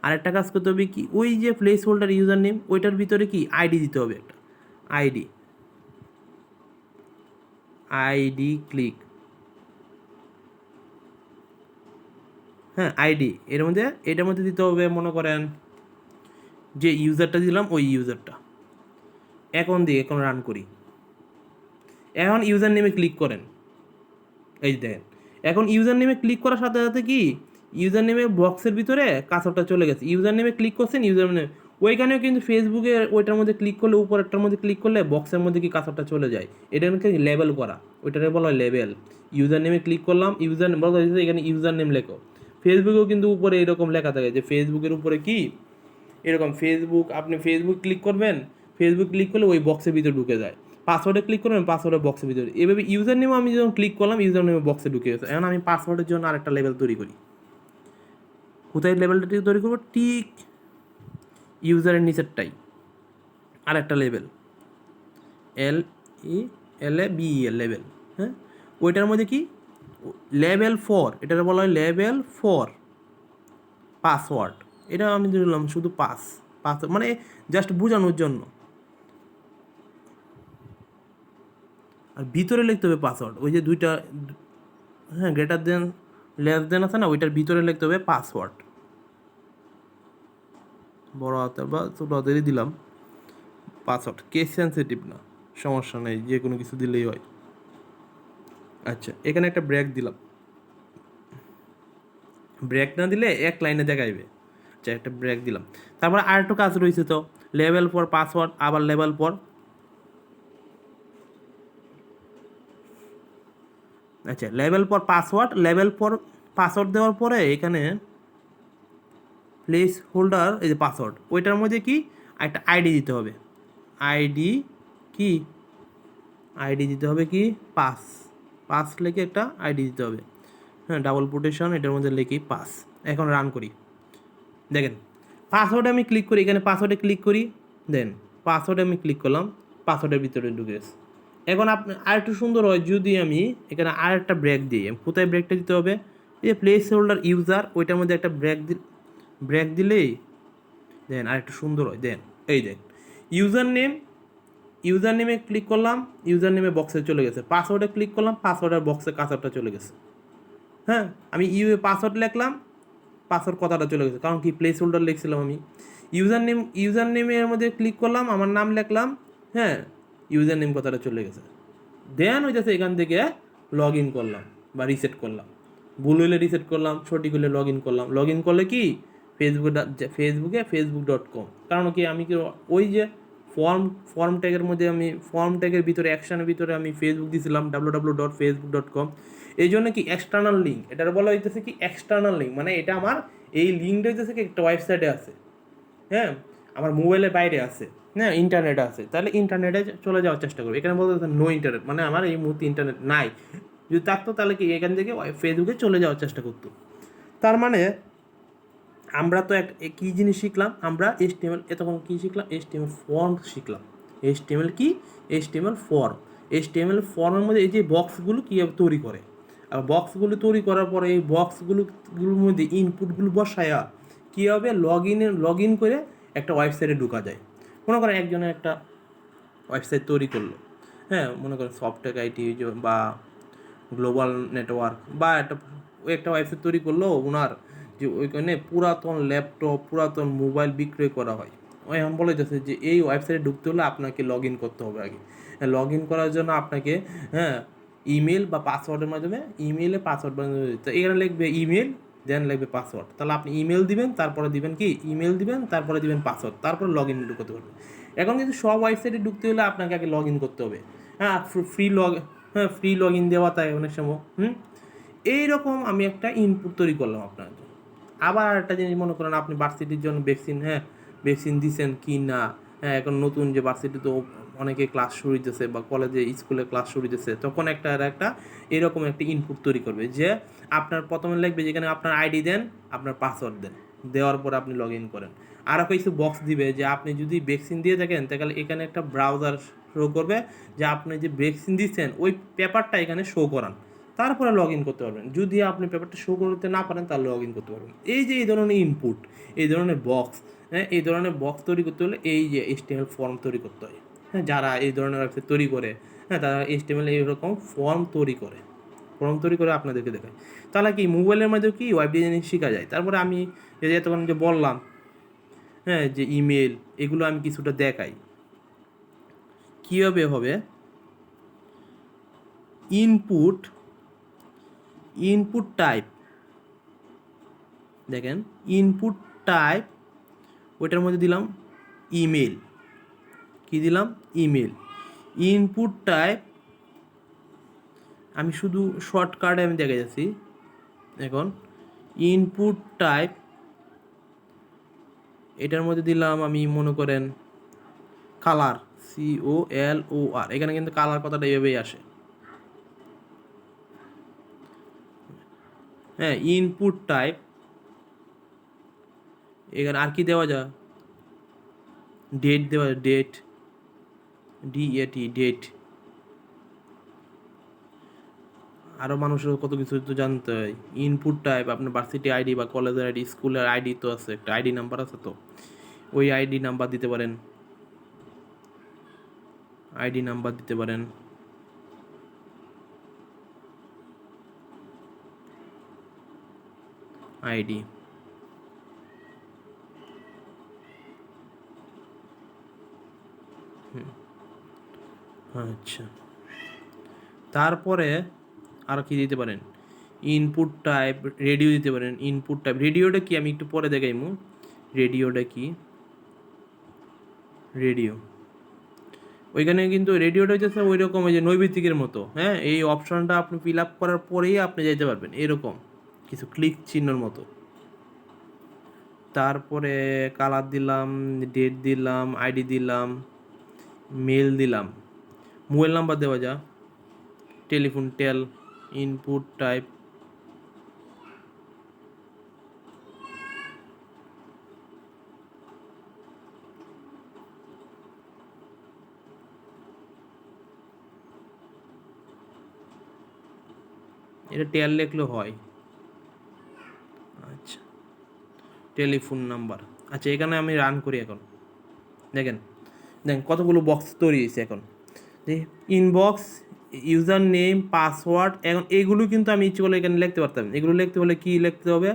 আর একটা কাজ করতে হবে কি, ওই যে প্লেস হোল্ডার ইউজার নেম ওইটার ভিতরে কি আইডি দিতে হবে, একটা আইডি ক্লিক, হ্যাঁ, আইডি এটার মধ্যে দিতে হবে, মনে করেন যে ইউজারটা দিলাম ওই ইউজারটা। এখন রান করি, এখন ইউজার নেমে ক্লিক করেন, এই দেখেন এখন ইউজার নেমে ক্লিক করার সাথে সাথে কি ইউজার নেমে বক্সের ভিতরে কার্সরটা চলে গেছে। ইউজার নেমে ক্লিক করছেন, ইউজার নেম ওইখানেও কিন্তু ফেসবুকে ওইটার মধ্যে ক্লিক করলে, উপরেরটার মধ্যে ক্লিক করলে বক্সের মধ্যে কি কার্সরটা চলে যায়, এটাকে লেবেল করা, ওইটাকে বলা হয় লেবেল। ইউজার নেমে ক্লিক করলাম, ইউজার নেম বলা হয়েছে এখানে ইউজার নেম লেখো। ফেসবুকেও কিন্তু উপরে এরকম লেখা থাকে যে ফেসবুকের উপরে কি এরকম আপনি ফেসবুক ক্লিক করবেন, ফেসবুক ক্লিক করলে ওই বক্সের ভিতরে ঢুকে যায়, পাসওয়ার্ডে ক্লিক করবেন, পাসওয়ার্ডের বক্সের ভিতরে। এভাবে ইউজার নেমও আমি যখন ক্লিক করলাম ইউজার নেমে বক্সে ঢুকে গেছে। এখন আমি পাসওয়ার্ডের জন্য আরেকটা লেভেল তৈরি করি। কোথায় লেভেলটা তৈরি করবো, ঠিক ইউজারের নিচেরটাই আরেকটা লেভেল, LABEL লেভেল। হ্যাঁ, ওইটার মধ্যে কি লেভেল 4, এটাকে বলা হয় লেভেল 4 পাসওয়ার্ড। এটা আমি দিলাম শুধু পাস, মানে জাস্ট বোঝানোর জন্য। আর ভিতরে লিখতে হবে পাসওয়ার্ড, ওই যে দুইটা, হ্যাঁ গ্রেটার দেন লেস দেন আছে না, ওইটার ভিতরে লিখতে হবে পাসওয়ার্ড। বড় হাতের বা ছোটো হাতেরই দিলাম পাসওয়ার্ড, কেস সেন্সিটিভ না, সমস্যা নেই, যে কোনো কিছু দিলেই হয়। আচ্ছা, এখানে একটা ব্রেক দিলাম, ব্রেক না দিলে এক লাইনে দেখাইবে। আচ্ছা, একটা ব্রেক দিলাম। তারপর আর একটু কাজ রয়েছে তো, লেভেল ফর পাসওয়ার্ড, আবার লেভেল ফর। আচ্ছা, level for password, level for password দেওয়ার পরে এখানে প্লেস হোল্ডার, এই যে পাসওয়ার্ড, ওইটার মধ্যে কি একটা আইডি দিতে হবে। আইডি কি, আইডি দিতে হবে কি পাস, পাস লিখে একটা আইডি দিতে হবে। হ্যাঁ, ডাবল কোটেশন, এটার মধ্যে লিখি পাস। এখন রান করি, দেখেন পাসওয়ার্ডে আমি ক্লিক করি, এখানে পাসওয়ার্ডে ক্লিক করি, দেন পাসওয়ার্ডে আমি ক্লিক করলাম, পাসওয়ার্ডের ভিতরে ঢুকে গেছে। এখন আপনি আর একটু সুন্দর হয় যদি আমি এখানে আর একটা ব্রেক দিই। কোথায় ব্রেকটা দিতে হবে, এই যে প্লেস হোল্ডার ইউজার, ওইটার মধ্যে একটা ব্রেক দিলেই দেন আর একটু সুন্দর হয়। দেন এই দেন ইউজার নেমে ক্লিক করলাম, ইউজার নেমে বক্সে চলে গেছে। পাসওয়ার্ডে ক্লিক করলাম, পাসওয়ার্ডের বক্সে কাঁচাটা চলে গেছে। হ্যাঁ, আমি পাসওয়ার্ড লিখলাম, পাসওয়ার্ড কথাটা চলে গেছে, কারণ কি প্লেস হোল্ডার লিখছিলাম আমি। ইউজার নেমের মধ্যে ক্লিক করলাম, আমার নাম লিখলাম, হ্যাঁ ইউজার নেম কথাটা চলে গেছে। দেন হইতেছে এখান থেকে লগ ইন করলাম বা রিসেট করলাম, ভুল হইলে রিসেট করলাম, সঠিক হইলে লগ ইন করলাম। লগ ইন করলে কি ফেসবুক.com, কারণ কি আমি কি ওই যে ফর্ম ট্যাগের মধ্যে, আমি ফর্ম ট্যাগের ভিতরে অ্যাকশনের ভিতরে আমি ফেসবুক দিয়েছিলাম www.facebook.com। এই জন্য কি এক্সটার্নাল লিঙ্ক, এটার বলা হইতেছে কি এক্সটার্নাল লিঙ্ক, মানে এটা আমার এই লিঙ্কটা হইতেছে কি একটা ওয়েবসাইটে আছে, হ্যাঁ আমার মোবাইলের বাইরে আছে, হ্যাঁ ইন্টারনেট আছে, তাহলে ইন্টারনেটে চলে যাওয়ার চেষ্টা করবো। এখানে বলতে নো ইন্টারনেট, মানে আমার এই মুহূর্তে ইন্টারনেট নাই। যদি থাকতো তাহলে কি এখান থেকে ফেসবুকে চলে যাওয়ার চেষ্টা করতো। তার মানে আমরা তো কী জিনিস শিখলাম, আমরা HTML এতক্ষণ কী শিখলাম, HTML ফর্ম শিখলাম। HTML কি, HTML ফর্ম। HTML ফর্মের মধ্যে এই যে বক্সগুলো কীভাবে তৈরি করে, আর বক্সগুলো তৈরি করার পরে এই বক্সগুলোর মধ্যে ইনপুটগুলো বসায়া কীভাবে লগ ইন করে একটা ওয়েবসাইটে ঢোকা যায়। মনে করেন একজনের একটা ওয়েবসাইট তৈরি করলো, হ্যাঁ মনে করেন সফটটেক আইটি বা গ্লোবাল নেটওয়ার্ক, বা একটা ওয়েবসাইট তৈরি করলো ওনার, যে ওইখানে পুরাতন ল্যাপটপ, পুরাতন মোবাইল বিক্রয় করা হয়। ওই এখন বলে যাচ্ছে যে এই ওয়েবসাইটে ঢুকতে হলে আপনাকে লগ ইন করতে হবে আগে। লগ ইন করার জন্য আপনাকে, হ্যাঁ ইমেল বা পাসওয়ার্ডের মাধ্যমে, ইমেলে পাসওয়ার্ড বানিয়ে দিতে, এখানে লিখবে ইমেল, দেন লিখবে পাসওয়ার্ড। তাহলে আপনি ইমেল দিবেন, তারপরে দিবেন কি ইমেল দিবেন, তারপরে দিবেন পাসওয়ার্ড, তারপরে লগ ইন ঢুকতে পারবেন। এখন কিন্তু সব ওয়েবসাইটে ঢুকতে হলে আপনাকে আগে লগ ইন করতে হবে। হ্যাঁ ফ্রি লগ ইন দেওয়া তাই অনেক সময়। এইরকম আমি একটা ইনপুট তৈরি করলাম আপনার জন্য। আবার একটা জিনিস মনে করেন আপনি ভার্সিটির জন্য ভ্যাকসিন, হ্যাঁ ভ্যাকসিন দিচ্ছেন কি না, হ্যাঁ এখন নতুন যে ভার্সিটি তো অনেকে ক্লাস শুরু হইতেছে বা কলেজে স্কুলে ক্লাস শুরু হইতেছে, তখন একটা এরকম একটা ইনপুট তৈরি করবে যে আপনার প্রথমে লিখবে যেখানে আপনার আইডি দেন, আপনার পাসওয়ার্ড দেন, দেওয়ার পর আপনি লগ ইন করেন। আরও কিছু বক্স দিবে যে আপনি যদি ভ্যাকসিন দিয়ে থাকেন তাহলে এখানে একটা ব্রাউজার শো করবে যে আপনি যে ভ্যাকসিন দিচ্ছেন ওই পেপারটা এখানে শো করান, তারপরে লগ ইন করতে পারবেন। যদি আপনি পেপারটা শো করতে না পারেন তাহলে লগ ইন করতে পারবেন। এই যে এই ধরনের ইনপুট, এই ধরনের বক্স, হ্যাঁ এই ধরনের বক্স তৈরি করতে হলে এই যে HTML ফর্ম তৈরি করতে হয়। হ্যাঁ যারা এই ধরনের ওয়েবসাইট তৈরি করে, হ্যাঁ তারা HTML এইরকম ফর্ম তৈরি করে আপনাদেরকে দেখায়। তাহলে কি মোবাইলের মধ্যেও কি ওয়েব ডিজাইনিং শেখা যায়। তারপরে আমি এই যে এতক্ষণ যে বললাম, হ্যাঁ যে ইমেল, এগুলো আমি কিছুটা দেখাই কীভাবে হবে। ইনপুট টাইপ, দেখেন ইনপুট টাইপ, ওইটার মধ্যে দিলাম ইমেল, কি দিলাম ইমেল। ইনপুট টাইপ আমি শুধু শর্টকাটে আমি দেখে যাচ্ছি। এখন ইনপুট টাইপ, এটার মধ্যে দিলাম আমি মনে করেন কালার, COLOR, এখানে কিন্তু কালার কথাটা এভাবেই আসে। হ্যাঁ ইনপুট টাইপ, এখানে আর কি দেওয়া যায়, ডেট দেওয়া যায়, ডেট, DAT, ডেট। আরও মানুষের কত কিছু তো জানতে হয়। ইনপুট টাইপ, আপনার ভার্সিটি আইডি বা কলেজের আইডি, স্কুলের আইডি তো আছে, একটা আইডি নাম্বার আছে, তো ওই আইডি নাম্বার দিতে পারেন, আইডি নাম্বার দিতে পারেন। আইডি, আচ্ছা, তারপরে আর কি দিতে পারেন, ইনপুট টাইপ রেডিও দিতে পারেন। ইনপুট টাইপ রেডিওটা কি আমি একটু পরে দেখাইমু। রেডিওটা কি, রেডিও, ওইখানে কিন্তু রেডিওটা হচ্ছে ওই রকম ওই যে নৈবিত্তিকের মতো, হ্যাঁ, এই অপশনটা আপনি ফিল আপ করার পরেই আপনি যেতে পারবেন, এরকম কিছু ক্লিক চিহ্নর মতো। তারপরে কালার দিলাম, ডেট দিলাম, আইডি দিলাম, মেল দিলাম, মোবাইল নাম্বার দেওয়া যা, টেলিফোন টেল, ইনপুট টাইপ, এটা টেল লিখলেও হয়। আচ্ছা, টেলিফোন নাম্বার। আচ্ছা, এখানে আমি রান করি এখন, দেখেন দেখেন কতগুলো বক্স তৈরি হয়েছে এখন। ইনবক্স, ইউজার নেম, পাসওয়ার্ড, এখন এগুলো কিন্তু আমি ইচ্ছে করলে এখানে লিখতে পারতাম। এগুলো লিখতে হলে কি লিখতে হবে,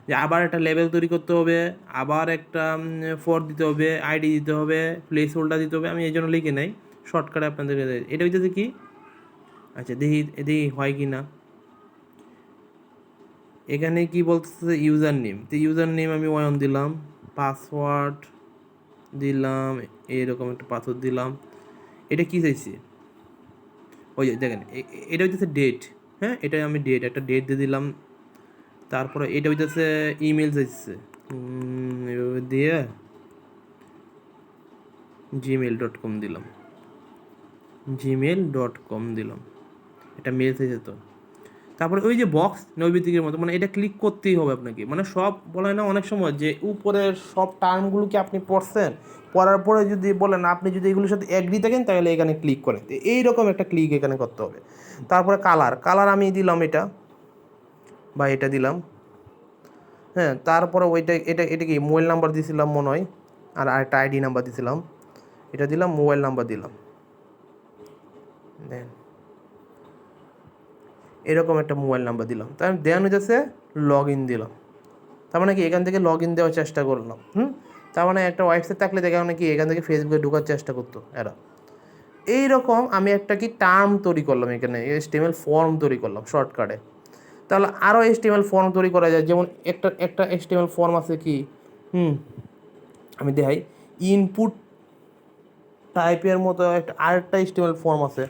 যে আবার একটা লেভেল তৈরি করতে হবে, আবার একটা ফর দিতে হবে, আইডি দিতে হবে, প্লেস হোল্ডার দিতে হবে। আমি এই জন্য লিখে নাই, শর্টকাটে আপনাদের এটা হইতেছে কি। আচ্ছা, দেখি দেখি হয় কি না। এখানে কি বলতেছে ইউজার নেম, তো ইউজার নেম আমি ওয়ান দিলাম, পাসওয়ার্ড দিলাম, এরকম একটা পাসওয়ার্ড দিলাম। এটা কি চাইছি, ওই যে দেখেন এটা হইতেছে ডেট, হ্যাঁ, এটা আমি ডেট, একটা ডেট দিয়ে দিলাম। তারপরে এটা হইতেছে ইমেল চাইছে, এভাবে দিয়ে gmail.com দিলাম, gmail.com দিলাম, এটা মেল চাইছে তো। তারপরে ওই যে বক্স নৈবিত্তিকের মতো, মানে এটা ক্লিক করতেই হবে আপনাকে, মানে সব বলে না অনেক সময় যে উপরের সব টার্মগুলো কি আপনি পড়ছেন, পড়ার পরে যদি বলেন আপনি যদি এগুলোর সাথে এগ্রি থাকেন তাহলে এখানে ক্লিক করেন, তো এইরকম একটা ক্লিক এখানে করতে হবে। তারপরে কালার, কালার আমি দিলাম এটা বা এটা দিলাম, হ্যাঁ। তারপরে ওইটা এটা কি মোবাইল নাম্বার দিয়েছিলাম মনে হয়, আর একটা আইডি নাম্বার দিয়েছিলাম, এটা দিলাম, মোবাইল নাম্বার দিলাম, দেন এরকম একটা মোবাইল নাম্বার দিলাম। তার দেন হইতেছে লগ ইন দিলাম, তার মানে কি এখান থেকে লগ ইন দেওয়ার চেষ্টা করলাম। তার মানে একটা ওয়েবসাইট থাকলে দেখা মানে কি এখান থেকে ফেসবুকে ঢোকার চেষ্টা করতো এরা। এইরকম আমি একটা কি টার্ম তৈরি করলাম, এখানে HTML ফর্ম তৈরি করলাম শর্টকাটে। তাহলে আরও HTML ফর্ম তৈরি করা যায়, যেমন একটা HTML ফর্ম আছে কি, আমি দেখাই, ইনপুট টাইপের মতো একটা আরেকটা HTML ফর্ম আছে।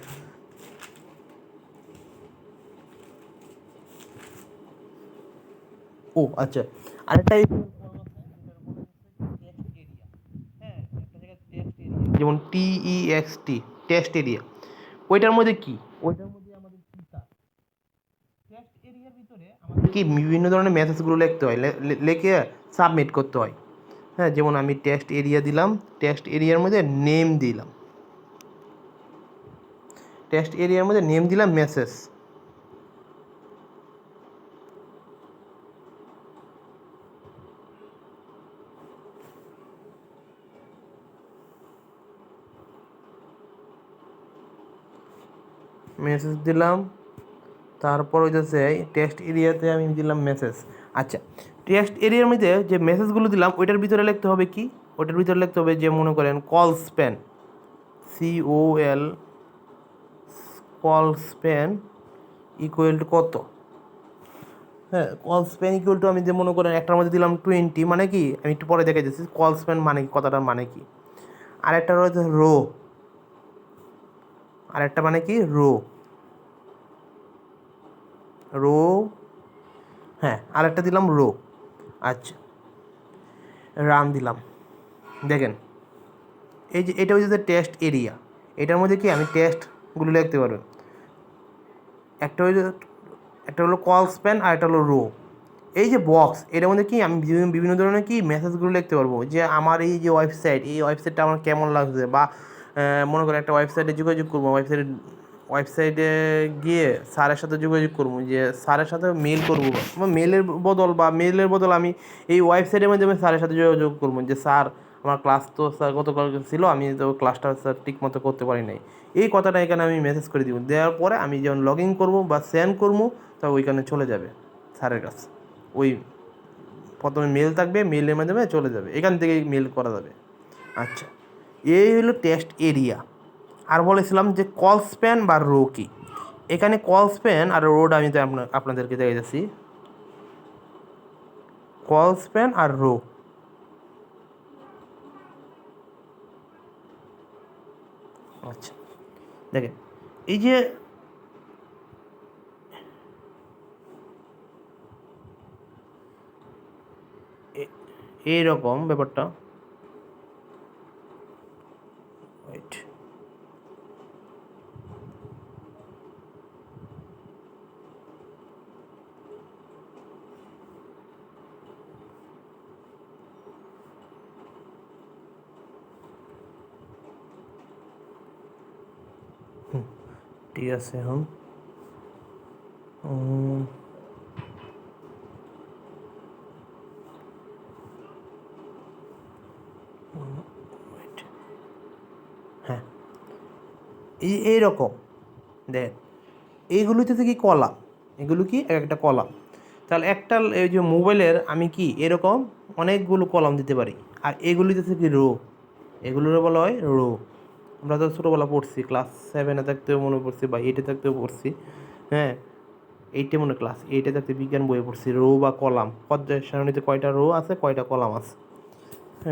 ও আচ্ছা, আরেকটা যেমন TEXT, টেক্সট এরিয়া, ওইটার মধ্যে কি, ওইটার মধ্যে আমাদের কি কাজ, টেক্সট এরিয়ার ভিতরে আমাদের কি বিভিন্ন ধরনের মেসেজগুলো লিখতে হয়, লিখে সাবমিট করতে হয়, হ্যাঁ। যেমন আমি টেক্সট এরিয়া দিলাম, টেক্সট এরিয়ার মধ্যে নেম দিলাম, টেক্সট এরিয়ার মধ্যে নেম দিলাম মেসেজ, মেসেজ দিলাম। তারপর হইতেছে টেক্সট এরিয়াতে আমি দিলাম মেসেজ। আচ্ছা, টেক্সট এরিয়ার মধ্যে যে মেসেজগুলো দিলাম ওইটার ভিতরে লিখতে হবে কি, ওইটার ভিতরে লিখতে হবে যে মনে করেন call span, COL, call span equal to কত, হ্যাঁ, কল স্প্যান ইকুয়াল টু আমি যে মনে করেন একটার মধ্যে দিলাম 20, মানে কি আমি একটু পরে দেখে দিচ্ছি কল স্প্যান মানে কি, কথাটার মানে কি। আরেকটা রয়েছে রো, আরেকটা মানে কি রো, রো, হ্যাঁ, আরেকটা দিলাম রো। আচ্ছা, রান দিলাম, দেখেন এই যে এটা হচ্ছে টেক্সট এরিয়া, এটার মধ্যে কি আমি টেক্সটগুলো লিখতে পারবেন। একটা হলো একটা হলো কল স্প্যান আর একটা হলো রো। এই যে বক্স, এটার মধ্যে কি আমি বিভিন্ন ধরনের কি মেসেজগুলো লিখতে পারবো, যে আমার এই যে ওয়েবসাইট, এই ওয়েবসাইটটা আমার কেমন লাগছে, বা মনে করেন একটা ওয়েবসাইটে যোগাযোগ করবো, ওয়েবসাইটে ওয়েবসাইটে গিয়ে স্যারের সাথে যোগাযোগ করবো, যে স্যারের সাথে মেল করবো, মেলের বদল আমি এই ওয়েবসাইটের মাধ্যমে স্যারের সাথে যোগাযোগ করবো যে স্যার আমার ক্লাস তো স্যার গতকাল ছিল, আমি তো ক্লাসটা স্যার ঠিক মতো করতে পারি নাই, এই কথাটা এখানে আমি মেসেজ করে দিব। দেওয়ার পরে আমি যখন লগ ইন করবো বা সেন্ড করবো, তা ওইখানে চলে যাবে স্যারের কাছে। ওই প্রথমে মেল থাকবে, মেলের মাধ্যমে চলে যাবে, এখান থেকেই মেল করা যাবে। আচ্ছা, এই হলো টেস্ট এরিয়া। আর বলেছিলাম যে কল স্প্যান বা রো কি। এখানে কল স্প্যান আর রোড আমি তো আপনাদেরকে দেখে যাচ্ছি। কল স্প্যান আর রো, আচ্ছা দেখেন এই যে এইরকম ব্যাপারটা, ওয়েট, ঠিক আছে এখন হ্যাঁ এইরকম দেখ, এইগুলো হচ্ছে কি কলাম, এগুলো কি একটা কলাম। তাহলে একটা এই যে মোবাইলের আমি কি এরকম অনেকগুলো কলাম দিতে পারি। আর এগুলি হচ্ছে কি রো, এগুলোর বলা হয় রো। আমরা তো ছোটোবেলা পড়ছি, ক্লাস 7-এ থাকতেও মনে পড়ছি বা 8-এ থাকতেও পড়ছি, হ্যাঁ 8-এ মনে ক্লাস 8-এ থাকতে বিজ্ঞান বইয়ে পড়ছি রো বা কলাম, পর্যায় সারণীতে কয়টা রো আছে কয়টা কলাম আছে,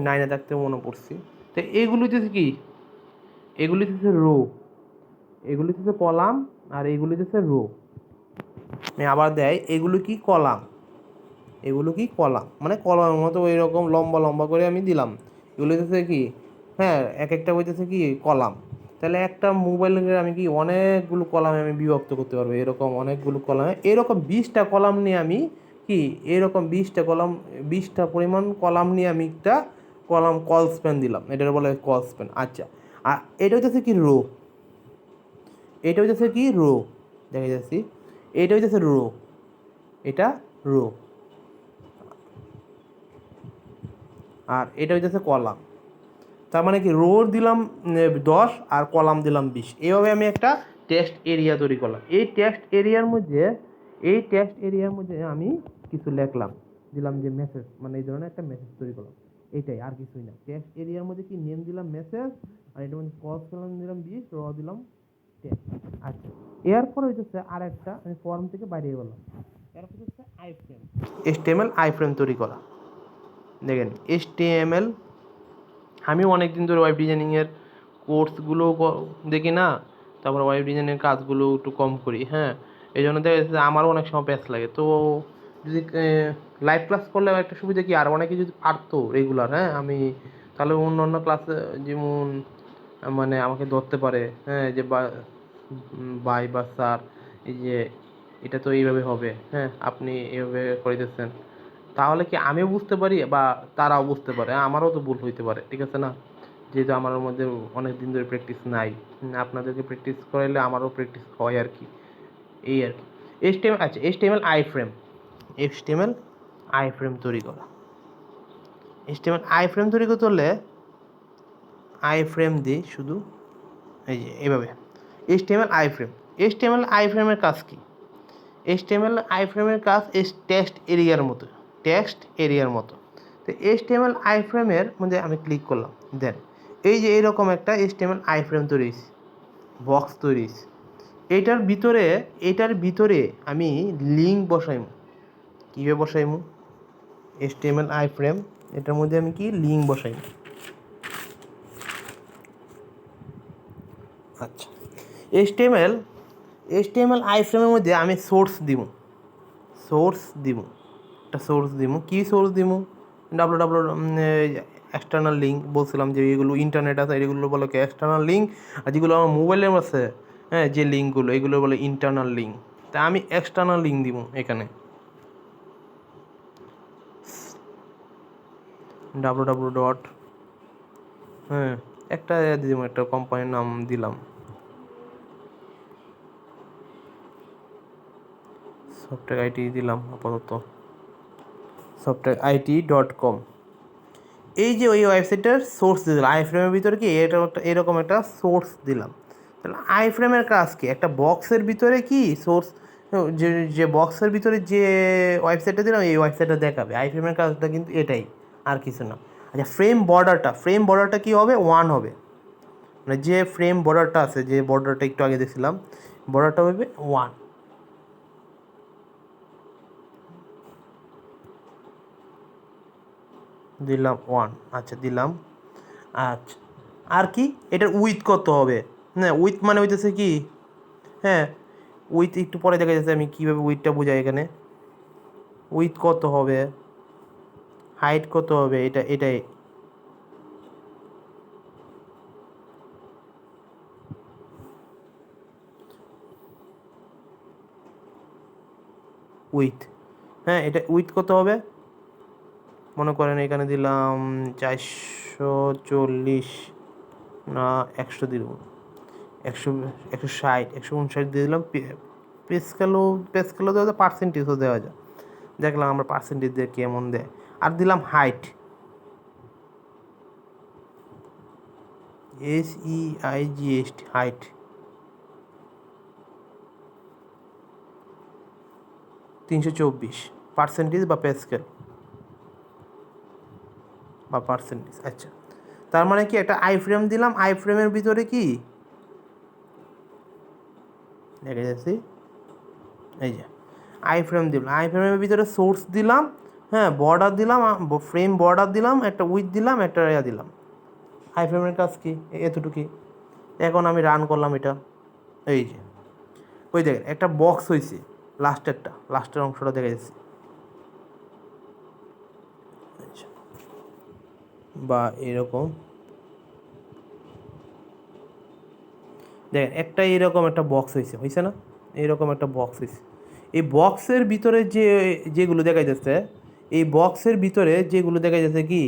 9-এ থাকতেও মনে পড়ছি। তো এইগুলো হচ্ছে কি, এগুলি হচ্ছে রো, এগুলি হচ্ছে কলাম, আর এগুলি হচ্ছে রো। আবার দেয় এগুলো কি কলাম, এগুলো কি কলাম, মানে কলামের মতো ওই রকম লম্বা লম্বা করে আমি দিলাম। এগুলো হচ্ছে কি, হ্যাঁ এক একটা হইতেছে কি কলাম। তাহলে একটা মোবাইলের আমি কি অনেকগুলো কলামে আমি বিভক্ত করতে পারবো, এরকম অনেকগুলো কলামে, এরকম 20টা কলাম নিয়ে আমি কি, এরকম 20টা কলাম, 20টা পরিমাণ কলাম নিয়ে আমি একটা কলাম কল স্প্যান দিলাম, এটার বলে কল স্প্যান। আচ্ছা, আর এটা হইতেছে কি রো, এটা হইতেছে কি রো, দেখা যাচ্ছি এটা হইতেছে রো, এটা রো, আর এটা হইতেছে কলাম। তার মানে কি রো দিলাম 10 আর কলাম দিলাম 20, এইভাবে আমি একটা টেক্সট এরিয়া তৈরি করলাম। এই টেক্সট এরিয়ার মধ্যে আমি কিছু লিখলাম, দিলাম যে মেসেজ, মানে এই ধরনের একটা মেসেজ তৈরি করলাম, এইটাই আর কিছুই না। টেক্সট এরিয়ার মধ্যে কি নেম দিলাম মেসেজ, আর এটার মধ্যে কস্ট কলাম দিলাম 20, র দিলাম 10। আচ্ছা, এরপর হইতেছে আর একটা আমি ফর্ম থেকে বাইরে গেলাম, এরপর হচ্ছে I frame, HTML I frame তৈরি করা। দেখেন HTML, আমি অনেক দিন ধরে ওয়েব ডিজাইনিংয়ের কোর্সগুলো দেখি না, তারপর ওয়েব ডিজাইনের কাজগুলো একটু কম করি, হ্যাঁ এই জন্য দেখা যাচ্ছে আমারও অনেক সময় প্যাচ লাগে। তো যদি লাইভ ক্লাস করলে একটা সুবিধা কি, আর অনেকে যদি পারতো রেগুলার, হ্যাঁ আমি তাহলে অন্য অন্য ক্লাসে যেমন মানে আমাকে ধরতে পারে, হ্যাঁ যে বাই বা স্যার এই যে এটা তো এইভাবে হবে, হ্যাঁ আপনি এইভাবে করে দিচ্ছেন, তাহলে কি আমিও বুঝতে পারি বা তারাও বুঝতে পারে, আমারও তো ভুল হইতে পারে, ঠিক আছে না, যেহেতু আমার মধ্যে অনেক দিন ধরে প্র্যাকটিস নাই, আপনাদেরকে প্র্যাকটিস করাইলে আমারও প্র্যাকটিস হয় আর কি, এই আর কি। HTML, আচ্ছা HTML I frame, HTML I frame তৈরি করা, HTML আই ফ্রেম তৈরি করতে হলে আই ফ্রেম দিই শুধু, এই যে এইভাবে HTML I frame. HTML I ফ্রেমের কাজ কি, HTML আই ফ্রেমের কাজ টেক্সট এরিয়ার মতো, টেক্সট এরিয়ার মতো। তো HTML আই ফ্রেমের মধ্যে আমি ক্লিক করলাম, দেন এই যে এইরকম একটা HTML আই ফ্রেম তৈরি হয়েছে, বক্স তৈরি হয়েছে। এটার ভিতরে আমি লিঙ্ক বসাইমু, কীভাবে বসাইমু, HTML আই ফ্রেম এটার মধ্যে আমি কি লিঙ্ক বসাইমু। আচ্ছা, HTML আই ফ্রেমের মধ্যে আমি সোর্স দিব, একটা সোর্স দিব, কি সোর্স দিব, ডাব্লু এক্সটার্নাল লিঙ্ক বলছিলাম যে এগুলো ইন্টারনেট আছে এগুলো বলে কি এক্সটার্নাল লিঙ্ক, আর যেগুলো আমার মোবাইলের আছে, হ্যাঁ যে লিঙ্কগুলো এগুলো বলে ইন্টারনাল লিঙ্ক। তা আমি এক্সটার্নাল লিঙ্ক দিব এখানে, ডাব্লু ডট, হ্যাঁ একটা দিব, একটা কোম্পানির নাম দিলাম, সফটওয়্যার আইটি দিলাম আপাতত, softwareIT.com। এই যে ওই ওয়েবসাইটের সোর্স দিলাম আই ফ্রেমের ভিতরে কি এটা একটা এরকম একটা সোর্স দিলাম। তাহলে আই ফ্রেমের কাজ কি, একটা বক্সের ভিতরে কি সোর্স, যে যে বক্সের ভিতরে যে ওয়েবসাইটটা দিলাম এই ওয়েবসাইটটা দেখাবে। আই ফ্রেমের কাজটা কিন্তু এটাই, আর কিছু না। আচ্ছা, ফ্রেম বর্ডারটা কী হবে, 1 হবে, মানে যে ফ্রেম বর্ডারটা আছে, যে বর্ডারটা একটু আগে দেখছিলাম, বর্ডারটা হবে 1। দিলাম 1, আচ্ছা দিলাম। আচ্ছা, আর কি এটার উইথ কত হবে, হ্যাঁ উইথ মানে হইতেছে কি, হ্যাঁ উইথ একটু পরে দেখা যাচ্ছে আমি কীভাবে উইথটা বোঝাই। এখানে উইথ কত হবে, হাইট কত হবে, এটাই উইথ, হ্যাঁ এটা উইথ কত হবে, মনে করেন এখানে দিলাম 440 না 100 দিলাম, 160 159 দিয়ে দিলাম। পেসকেলও দেওয়া যায়, পার্সেন্টেজও দেওয়া যায়, দেখলাম আমরা পার্সেন্টেজ দিয়ে কেমন দেয়। আর দিলাম হাইট, SEIGHT হাইট, $324 পার্সেন্টেজ বা পেসকেল বা পার্সেন্টেজ। আচ্ছা, তার মানে কি একটা আই ফ্রেম দিলাম, আই ফ্রেমের ভিতরে কি দেখে যাচ্ছি, এই যে আই ফ্রেম দিলাম, আই ফ্রেমের ভিতরে সোর্স দিলাম, হ্যাঁ বর্ডার দিলাম, ফ্রেম বর্ডার দিলাম, একটা উইথ দিলাম, একটা ইয়া দিলাম। আই ফ্রেমের কাজ কি এতটুকুই। এখন আমি রান করলাম এটা, এই যে ওই দেখেন একটা বক্স হয়েছে, লাস্টের অংশটা দেখা যাচ্ছে, বা এরকম দেখেন একটা এরকম একটা বক্স হয়েছে না, এইরকম একটা বক্স হয়েছে। এই বক্সের ভিতরে যেগুলো দেখা যাচ্ছে, এই বক্সের ভিতরে যেগুলো দেখা যাচ্ছে কি,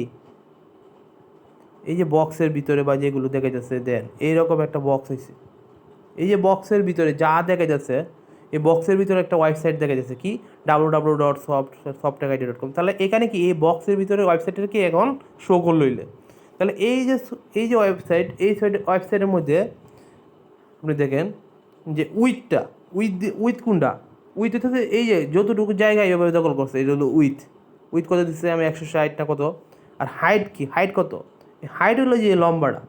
এই যে বক্সের ভিতরে বা যেগুলো দেখা যাচ্ছে দেন এইরকম একটা বক্স হয়েছে। এই যে বক্সের ভিতরে যা দেখা যাচ্ছে, এই বক্সের ভিতরে একটা ওয়েবসাইট দেখা যাচ্ছে কি www.softwareIT.com। তাহলে এখানে কি এই বক্সের ভিতরে ওয়েবসাইটের কি এখন শো করল হইলে, তাহলে এই যে ওয়েবসাইট, এই ওয়েবসাইটের মধ্যে আপনি দেখেন যে উইথ কোনটা, উইথ হচ্ছে এই যে যতটুকু জায়গায় এভাবে দখল করছে এটা হলো উইথ কত দিচ্ছে আমি 160 না কত। আর হাইট কি, হাইট কত, হাইট হলো যে লম্বাটা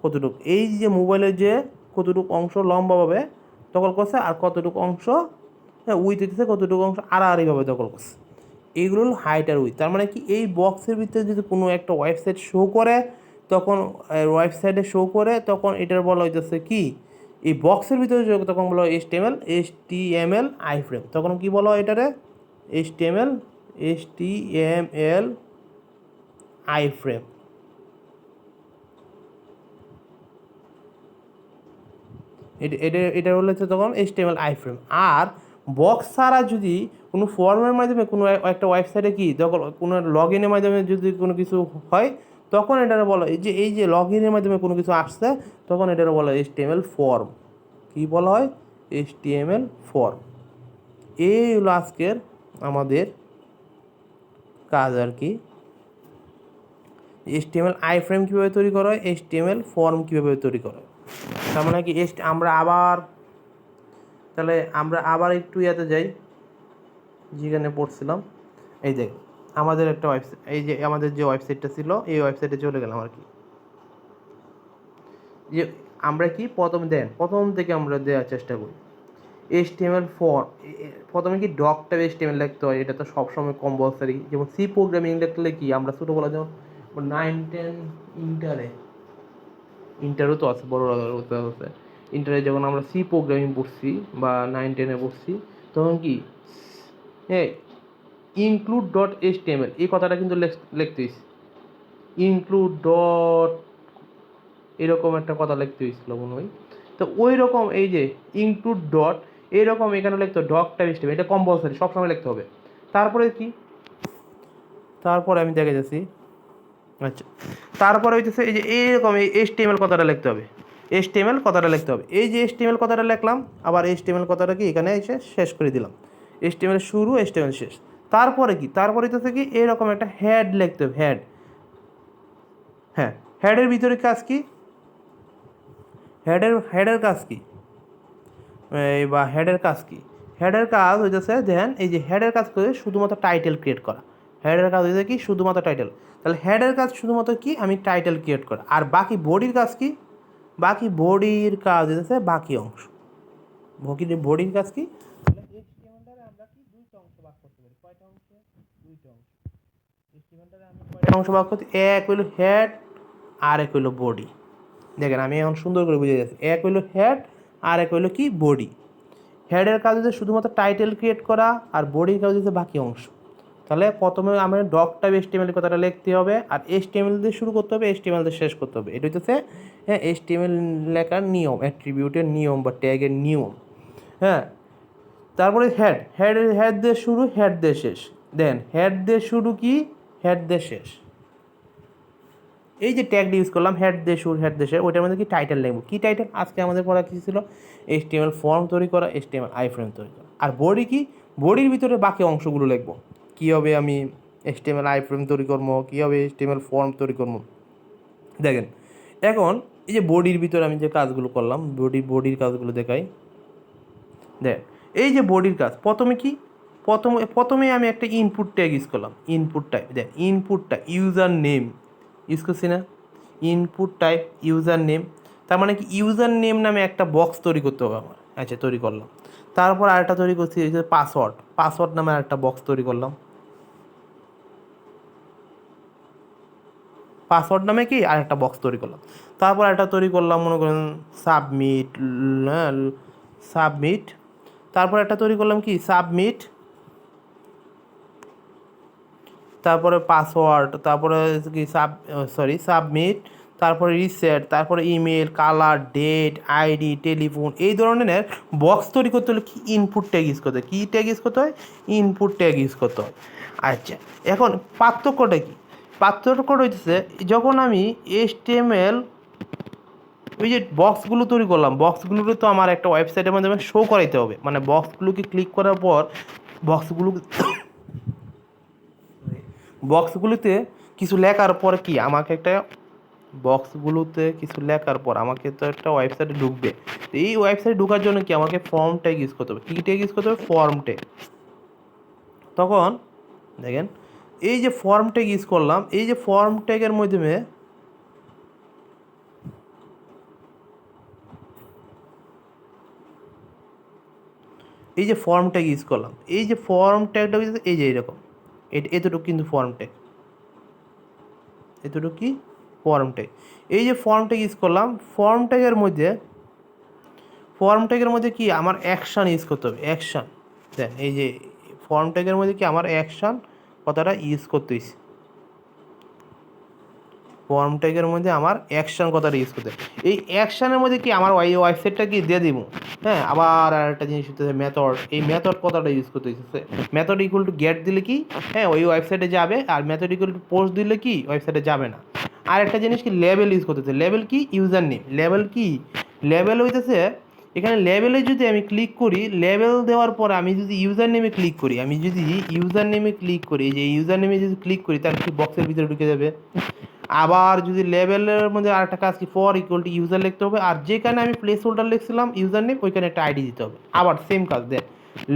কতটুকু, এই যে মোবাইলের যে কতটুকু অংশ লম্বাভাবে দখল করছে আর কতটুকু অংশ, হ্যাঁ উইথ দিতেছে কতটুকু অংশ আড়াআড়িভাবে দখল করছে, এইগুলো হলো হাইট আর উইথ। তার মানে কি এই বক্সের ভিতরে যদি কোনো একটা ওয়েবসাইট শো করে, তখন ওয়েবসাইটে শো করে তখন এটার বলা হইতেছে কি, এই বক্সের ভিতরে তখন বলা হয় HTML আই ফ্রেম, তখন কি বলা হয় এটারে HTML আই ফ্রেম। এটা হলো তখন HTML আই ফ্রেম। আর বক্স ছাড়া যদি কোনো ফর্মের মাধ্যমে কোনো একটা ওয়েবসাইটে কি তখন কোনো লগ ইনের মাধ্যমে যদি কোনো কিছু হয়, তখন এটার বলা এই যে লগ ইনের মাধ্যমে কোনো কিছু আসছে, তখন এটার বলা হয় HTML ফর্ম। কি বলা হয়, HTML ফর্ম। এই হলো আজকের আমাদের কাজ আর কি, HTML আই ফ্রেম কীভাবে তৈরি করা হয়, HTML ফর্ম কীভাবে তৈরি করা হয়। তার মানে কি আমরা আবার একটু ইয়াতে যাই যেখানে পড়ছিলাম। এই দেখ আমাদের একটা ওয়েবসাইট, এই যে আমাদের যে ওয়েবসাইটটা ছিল এই ওয়েবসাইটে চলে গেলাম আর কি। যে আমরা কি প্রথম থেকে আমরা দেওয়ার চেষ্টা করি HTML ফর্ম। প্রথমে কি ডকটা HTML লিখতে হয়, এটা তো সবসময় কম্পালসারি। যেমন সি প্রোগ্রামিং লিখলে কি আমরা ছোটোবেলা যেমন 9-10 ইন্টারও তো আছে বড় আছে, ইন্টারে যখন আমরা সি প্রোগ্রামিং পড়ছি বা 9-10-এ পড়ছি, তখন কি include.html এই কথাটা কিন্তু লিখতে হয়েছে, ইনক্লুড ডট এরকম একটা কথা লিখতে হয়েছিল মনে হয়। তো ওই রকম এই যে ইনক্লুড ডট এইরকম এখানে লিখতে হবে ডকটা HTML, এটা কম্পালসারি সবসময় লিখতে হবে। তারপরে কি, তারপরে আমি দেখে যাচ্ছি, আচ্ছা তারপরে হইতেছে এই যে এইরকম এই HTML কথাটা লিখতে হবে, HTML কথাটা লিখতে হবে। এই যে HTML কথাটা লিখলাম, আবার HTML কথাটা কি এখানে এসে শেষ করে দিলাম। HTML শুরু, HTML শেষ। তারপরে কি, তারপরে তো কি এরকম একটা হেড লিখতে হবে, হেড। হ্যাঁ, হেডের ভিতরে কাজ কি, হেডের কাজ কি, বা হেডের কাজ কি, হেডের কাজ হইতেছে দেন এই যে হেডের কাজ করে শুধুমাত্র টাইটেল ক্রিয়েট করা। হেডের কাজ হইতেছে কি শুধুমাত্র টাইটেল। তাহলে হেডের কাজ শুধুমাত্র কি, আমি টাইটেল ক্রিয়েট করা। আর বাকি বডির কাজ কি, বাকি বডির কাজ হইতেছে বাকি অংশ। বডির কাজ কি, তাহলে HTML-টারে আমরা কি দুইটা অংশ ভাগ করতে পারি। কয়টা অংশ? দুইটা অংশ। HTML-টারে আমরা কয়টা অংশ ভাগ করতে, এক হইলো হেড আর এক হইলো বডি। দেখেন আমি এখন সুন্দর করে বুঝে যাচ্ছি, এক হইলো হেড আর এক হইলো কি বডি। হেডের কাজ হচ্ছে শুধুমাত্র টাইটেল ক্রিয়েট করা, আর বডির কাজ হচ্ছে বাকি অংশ। তাহলে প্রথমে আমার ডক টাইপ HTML কথাটা লিখতে হবে, আর HTML দিয়ে শুরু করতে হবে, HTML দিয়ে শেষ করতে হবে। এটা হচ্ছে হ্যাঁ HTML লেখার নিয়ম, অ্যাট্রিবিউটের নিয়ম বা ট্যাগের নিয়ম। হ্যাঁ, তারপরে হেড দিয়ে শুরু, হেড দিয়ে শেষ। দেন হেড দিয়ে শুরু কি, হেড দিয়ে শেষ। এই যে ট্যাগটা ইউজ করলাম হেড দিয়ে শুরু, হেড দিয়ে শেষ, ওইটার মধ্যে কি টাইটেল লিখবো। কি টাইটেল? আজকে আমাদের পড়া কি ছিল, HTML ফর্ম তৈরি করা, HTML আইফ্রেম তৈরি করা। আর বডি কি, বডির ভিতরে বাকি অংশগুলো লিখবো। কীভাবে আমি HTML আইফ্রেম তৈরি করবো, কীভাবে HTML ফর্ম তৈরি করবো। দেখেন এখন এই যে বডির ভিতরে আমি যে কাজগুলো করলাম, বডির কাজগুলো দেখাই। দেখ এই যে বডির কাজ, প্রথমে কি, প্রথমে আমি একটা ইনপুট ট্যাগ ইউজ করলাম। ইনপুট টাইপ, দেখ ইনপুটটা ইউজার নেম ইউজ করছি না, ইনপুট টাইপ ইউজার নেম। তার মানে কি ইউজার নেম নামে একটা বক্স তৈরি করতে হবে আমার। আচ্ছা, তৈরি করলাম। তারপর আরেকটা তৈরি করছি পাসওয়ার্ড, পাসওয়ার্ড নামে আরেকটা বক্স তৈরি করলাম। পাসওয়ার্ড নামে কি আরেকটা বক্স তৈরি করলাম। তারপর একটা তৈরি করলাম মনে করেন সাবমিট, সাবমিট। তারপর একটা তৈরি করলাম কি সাবমিট, তারপরে পাসওয়ার্ড, তারপরে কি সাবমিট, তারপরে রিসেট, তারপরে email, colour, date, ID, telephone. এই ধরনের বক্স তৈরি করতে হলে কি ইনপুট ট্যাগ ইউজ করতে হয়। কী ট্যাগ ইউজ করতে হয়? ইনপুট ট্যাগ ইউজ করতে হয়। আচ্ছা, এখন পার্থক্যটা কি? পার্থক্যটা হচ্ছে যখন আমি HTML ওই যে বক্সগুলো তৈরি করলাম, বক্সগুলোকে তো আমার একটা ওয়েবসাইটের মাধ্যমে শো করাইতে হবে। মানে বক্সগুলোকে ক্লিক করার পর বক্সগুলোকে বক্সগুলোতে কিছু লেখার পর কি আমাকে একটা, বক্সগুলোতে কিছু লেখার পর আমাকে তো একটা ওয়েবসাইটে ঢুকবে। এই ওয়েবসাইটে ঢোকার জন্য কি আমাকে ফর্ম ট্যাগ ইউজ করতে হবে। কী ট্যাগ ইউজ করতে হবে? Form tag. তখন দেখেন এই যে ফর্ম ট্যাগ ইউজ করলাম, এই যে ফর্ম ট্যাগের মাধ্যমে এই যে ফর্ম ট্যাগ ইউজ করলাম, এই যে ফর্ম ট্যাগটা এই যে এরকম, এতটুকু কিন্তু ফর্ম ট্যাগ, এতটুকু কি ফর্ম ট্যাগ। এই যে ফর্ম ট্যাগ ইউজ করলাম, ফর্ম ট্যাগের মধ্যে কি আমার অ্যাকশান ইউজ করতে হবে। অ্যাকশান, দেন এই যে ফর্ম ট্যাগের মধ্যে কি আমার অ্যাকশান কথাটা ইউজ করতে হয়েছে। ফর্ম ট্যাগের মধ্যে আমার অ্যাকশান কথাটা ইউজ করতে, এই অ্যাকশানের মধ্যে কি আমার ওই ওয়েবসাইটটা কি দিয়ে দিব। হ্যাঁ, আবার আর একটা জিনিস হচ্ছে মেথড, এই মেথড কথাটা ইউজ করতে হচ্ছে। মেথড ইকুয়াল টু গেট দিলে কি হ্যাঁ ওই ওয়েবসাইটে যাবে, আর মেথড ইকুয়াল টু পোস্ট দিলে কি ওয়েবসাইটে যাবে না। আর একটা জিনিস কি লেবেল ইউজ করতেছে। লেবেল কি ইউজার নেম, লেবেল কি, লেবেল হইতেছে এখানে লেবেলে যদি আমি ক্লিক করি, লেবেল দেওয়ার পর আমি যদি ইউজার নেমে ক্লিক করি, আমি যদি ইউজার নেমে ক্লিক করি, যে ইউজার নেমে যদি ক্লিক করি তাহলে কি বক্সের ভিতরে ঢুকে যাবে। আবার যদি লেভেলের মধ্যে আরেকটা কাজ কি ফর ইকুয়াল টু ইউজার লিখতে হবে, আর যেখানে আমি প্লেস হোল্ডার লিখছিলাম ইউজার নেম ওইখানে একটা আইডি দিতে হবে। আবার সেম কাজ দেন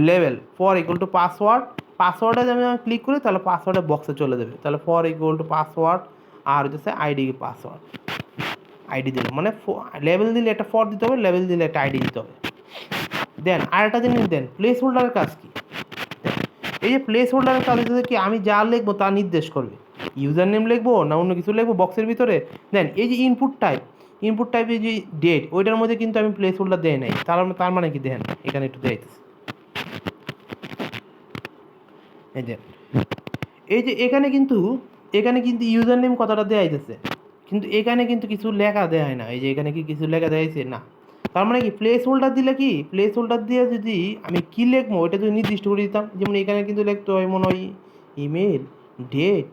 লেভেল ফর ইকুয়াল টু পাসওয়ার্ড, পাসওয়ার্ডে যদি আমি ক্লিক করি তাহলে পাসওয়ার্ডে বক্সে চলে যাবে। তাহলে ফর ইকুয়াল টু পাসওয়ার্ড আর হচ্ছে আইডি পাসওয়ার্ড, আইডি দিলাম মানে লেভেল দিলে একটা ফর দিতে হবে, লেভেল দিলে একটা আইডি দিতে হবে। দেন আরেকটা জিনিস দেন প্লেস হোল্ডারের কাজ কি, এই যে প্লেস হোল্ডারের কাজ হচ্ছে কি আমি যা লিখবো তা নির্দেশ করবে। ইউজার নেম লিখবো না অন্য কিছু লিখবো বক্সের ভিতরে। দেন এই যে ইনপুট টাইপের যে ডেট ওইটার মধ্যে কিন্তু আমি প্লেস হোল্ডার দেয় নাই। তার মানে কি দেখেন এখানে একটু দেয়, এই যে এই যে এখানে কিন্তু ইউজার নেম কথাটা দেওয়া যাচ্ছে, কিন্তু এখানে কিন্তু কিছু লেখা দেওয়া হয় না। এই যে এখানে কি কিছু লেখা দেওয়া হয়েছে না। তার মানে কি প্লেস হোল্ডার দিলে কি প্লেস হোল্ডার দিয়ে যদি আমি কী লিখবো ওইটা যদি নির্দিষ্ট করে দিতাম, যেমন এখানে কিন্তু লিখতে হয় মনে হয় ইমেল, ডেট,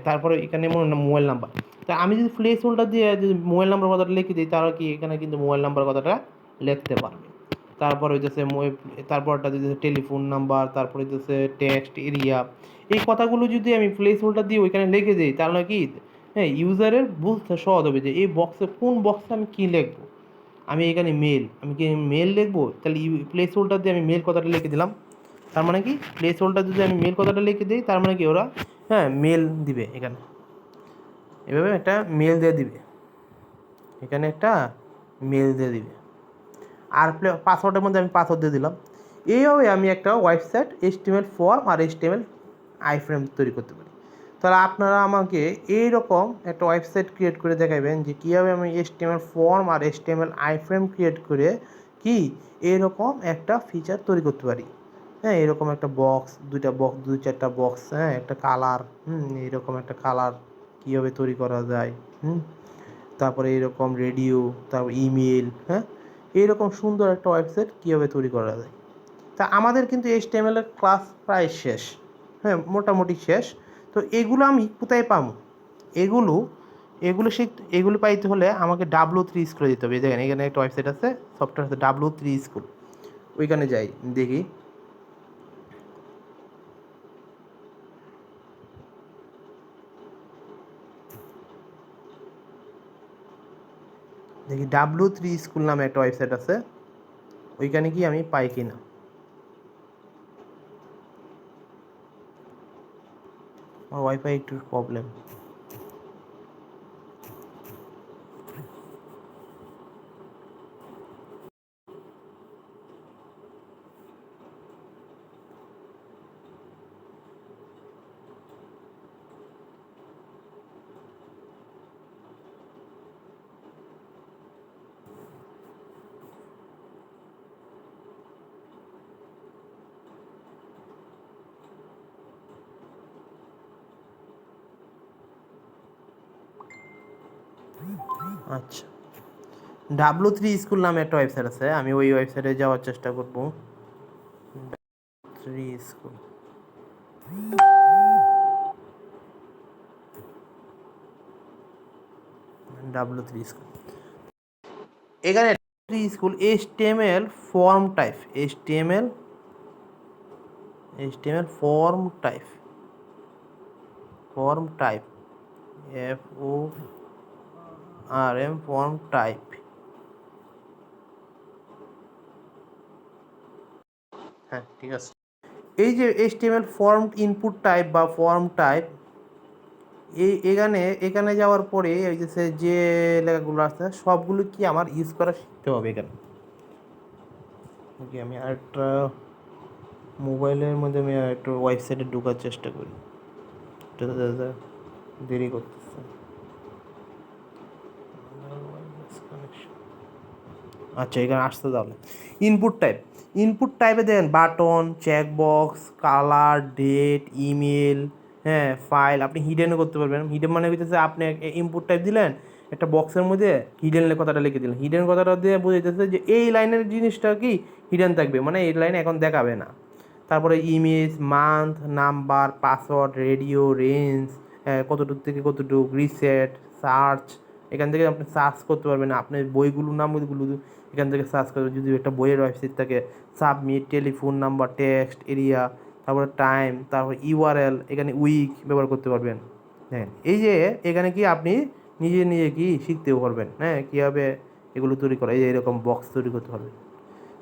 তারপরে এখানে মনে হয় মোবাইল নাম্বার। তা আমি যদি প্লেস হোল্ডার দিয়ে যদি মোবাইল নাম্বার কথাটা লিখে দিই তাহলে কি এখানে কিন্তু মোবাইল নাম্বার কথাটা লিখতে পারবে। তারপর হইতেছে তারপরটা হইতেছে টেলিফোন নাম্বার, তারপর হইতেছে টেক্সট এরিয়া। এই কথাগুলো যদি আমি প্লেস হোল্ডার দিয়ে ওইখানে লিখে দিই তাহলে কি, হ্যাঁ, ইউজারের বুঝতে সহজ হবে যে এই বক্সে কোন বক্সে আমি কী লিখবো। আমি এখানে মেল, আমি কি মেল লিখবো, তাহলে প্লেস হোল্ডার দিয়ে আমি মেল কথাটা লিখে দিলাম। তার মানে কি, প্লেস হোল্ডার যদি আমি মেল কথাটা লিখে দিই তার মানে কি ওরা, হ্যাঁ, মেল দিবে এখানে, এভাবে একটা মেল দিয়ে দিবে, এখানে একটা মেল দিয়ে দিবে। আর পাসওয়ার্ডের মধ্যে আমি পাসওয়ার্ড দিয়ে দিলাম। এইভাবে আমি একটা ওয়েবসাইট HTML ফর্ম আর HTML আইফ্রেম তৈরি করতে পারি। তাহলে আপনারা আমাকে এইরকম একটা ওয়েবসাইট ক্রিয়েট করে দেখাবেন যে কীভাবে আমি HTML ফর্ম আর HTML আইফ্রেম ক্রিয়েট করে কি এইরকম একটা ফিচার তৈরি করতে পারি। হ্যাঁ, এরকম একটা বক্স, দুই চারটা বক্স, হ্যাঁ, একটা কালার, এইরকম একটা কালার কীভাবে তৈরি করা যায়, তারপরে এরকম রেডিও, তারপর ইমেল, হ্যাঁ, এইরকম সুন্দর একটা ওয়েবসাইট কীভাবে তৈরি করা যায়। তা আমাদের কিন্তু HTML এর ক্লাস প্রায় শেষ, হ্যাঁ, মোটামুটি শেষ। তো এগুলো আমি কোথায় পাবো? এগুলো এগুলো এগুলো পাইতে হলে আমাকে W3 স্কুলে যেতে হবে। দেখেন এখানে একটা ওয়েবসাইট আছে, সফটওয়্যার আছে W3 স্কুল, ওইখানে যাই দেখি। W3 স্কুল নামে একটা ওয়েবসাইট আছে, ওইখানে কি আমি পাই কি না। আমার ওয়াইফাই একটু প্রবলেম। আচ্ছা, W3 স্কুল নামে একটা ওয়েবসাইট আছে, আমি ওই ওয়েবসাইটে যাওয়ার চেষ্টা করব। 3 স্কুল, W3 স্কুল, এখানে W3 school HTML form type, HTML form type, FORM form type. হ্যাঁ, ঠিক আছে। এই যে HTML ফর্ম ইনপুট টাইপ বা ফর্ম টাইপ, এখানে যাওয়ার পরে ওই যে লেখাগুলো আছে সবগুলো কি আমার ইউজ করা শিখতে হবে এখানে। ওকে, আমি আরেকটা মোবাইলের মধ্যে আমি একটু ওয়েবসাইটে ঢোকার চেষ্টা করি, দেরি করতেছে। আচ্ছা, এখানে আসতে তাহলে ইনপুট টাইপে then button, checkbox, colour, date, email, হ্যাঁ, ফাইল। আপনি হিডেনও করতে পারবেন। হিডেন মানে হইতেছে আপনি ইনপুট টাইপ দিলেন একটা বক্সের মধ্যে, হিডেন কথাটা লিখে দিলেন। হিডেন কথাটা দিয়ে বোঝাইতেছে যে এই লাইনের জিনিসটা কি হিডেন থাকবে, মানে এই লাইন এখন দেখাবে না। তারপরে image, month, number, password, radio, range, কতটুক থেকে কতটুক, রিসেট, সার্চ। এখান থেকে আপনি সার্চ করতে পারবেন, আপনার বইগুলোর নামগুলো এখান থেকে সার্চ করবেন। যদি একটা বইয়ের ওয়েবসাইট থাকে, submit, telephone number, text area, তারপরে টাইম, তারপর URL, এখানে উইক ব্যবহার করতে পারবেন। হ্যাঁ, এই যে এখানে কি আপনি নিজে কি শিখতেও পারবেন, হ্যাঁ, কীভাবে এগুলো তৈরি করা, এই যে এরকম বক্স তৈরি করতে পারবেন।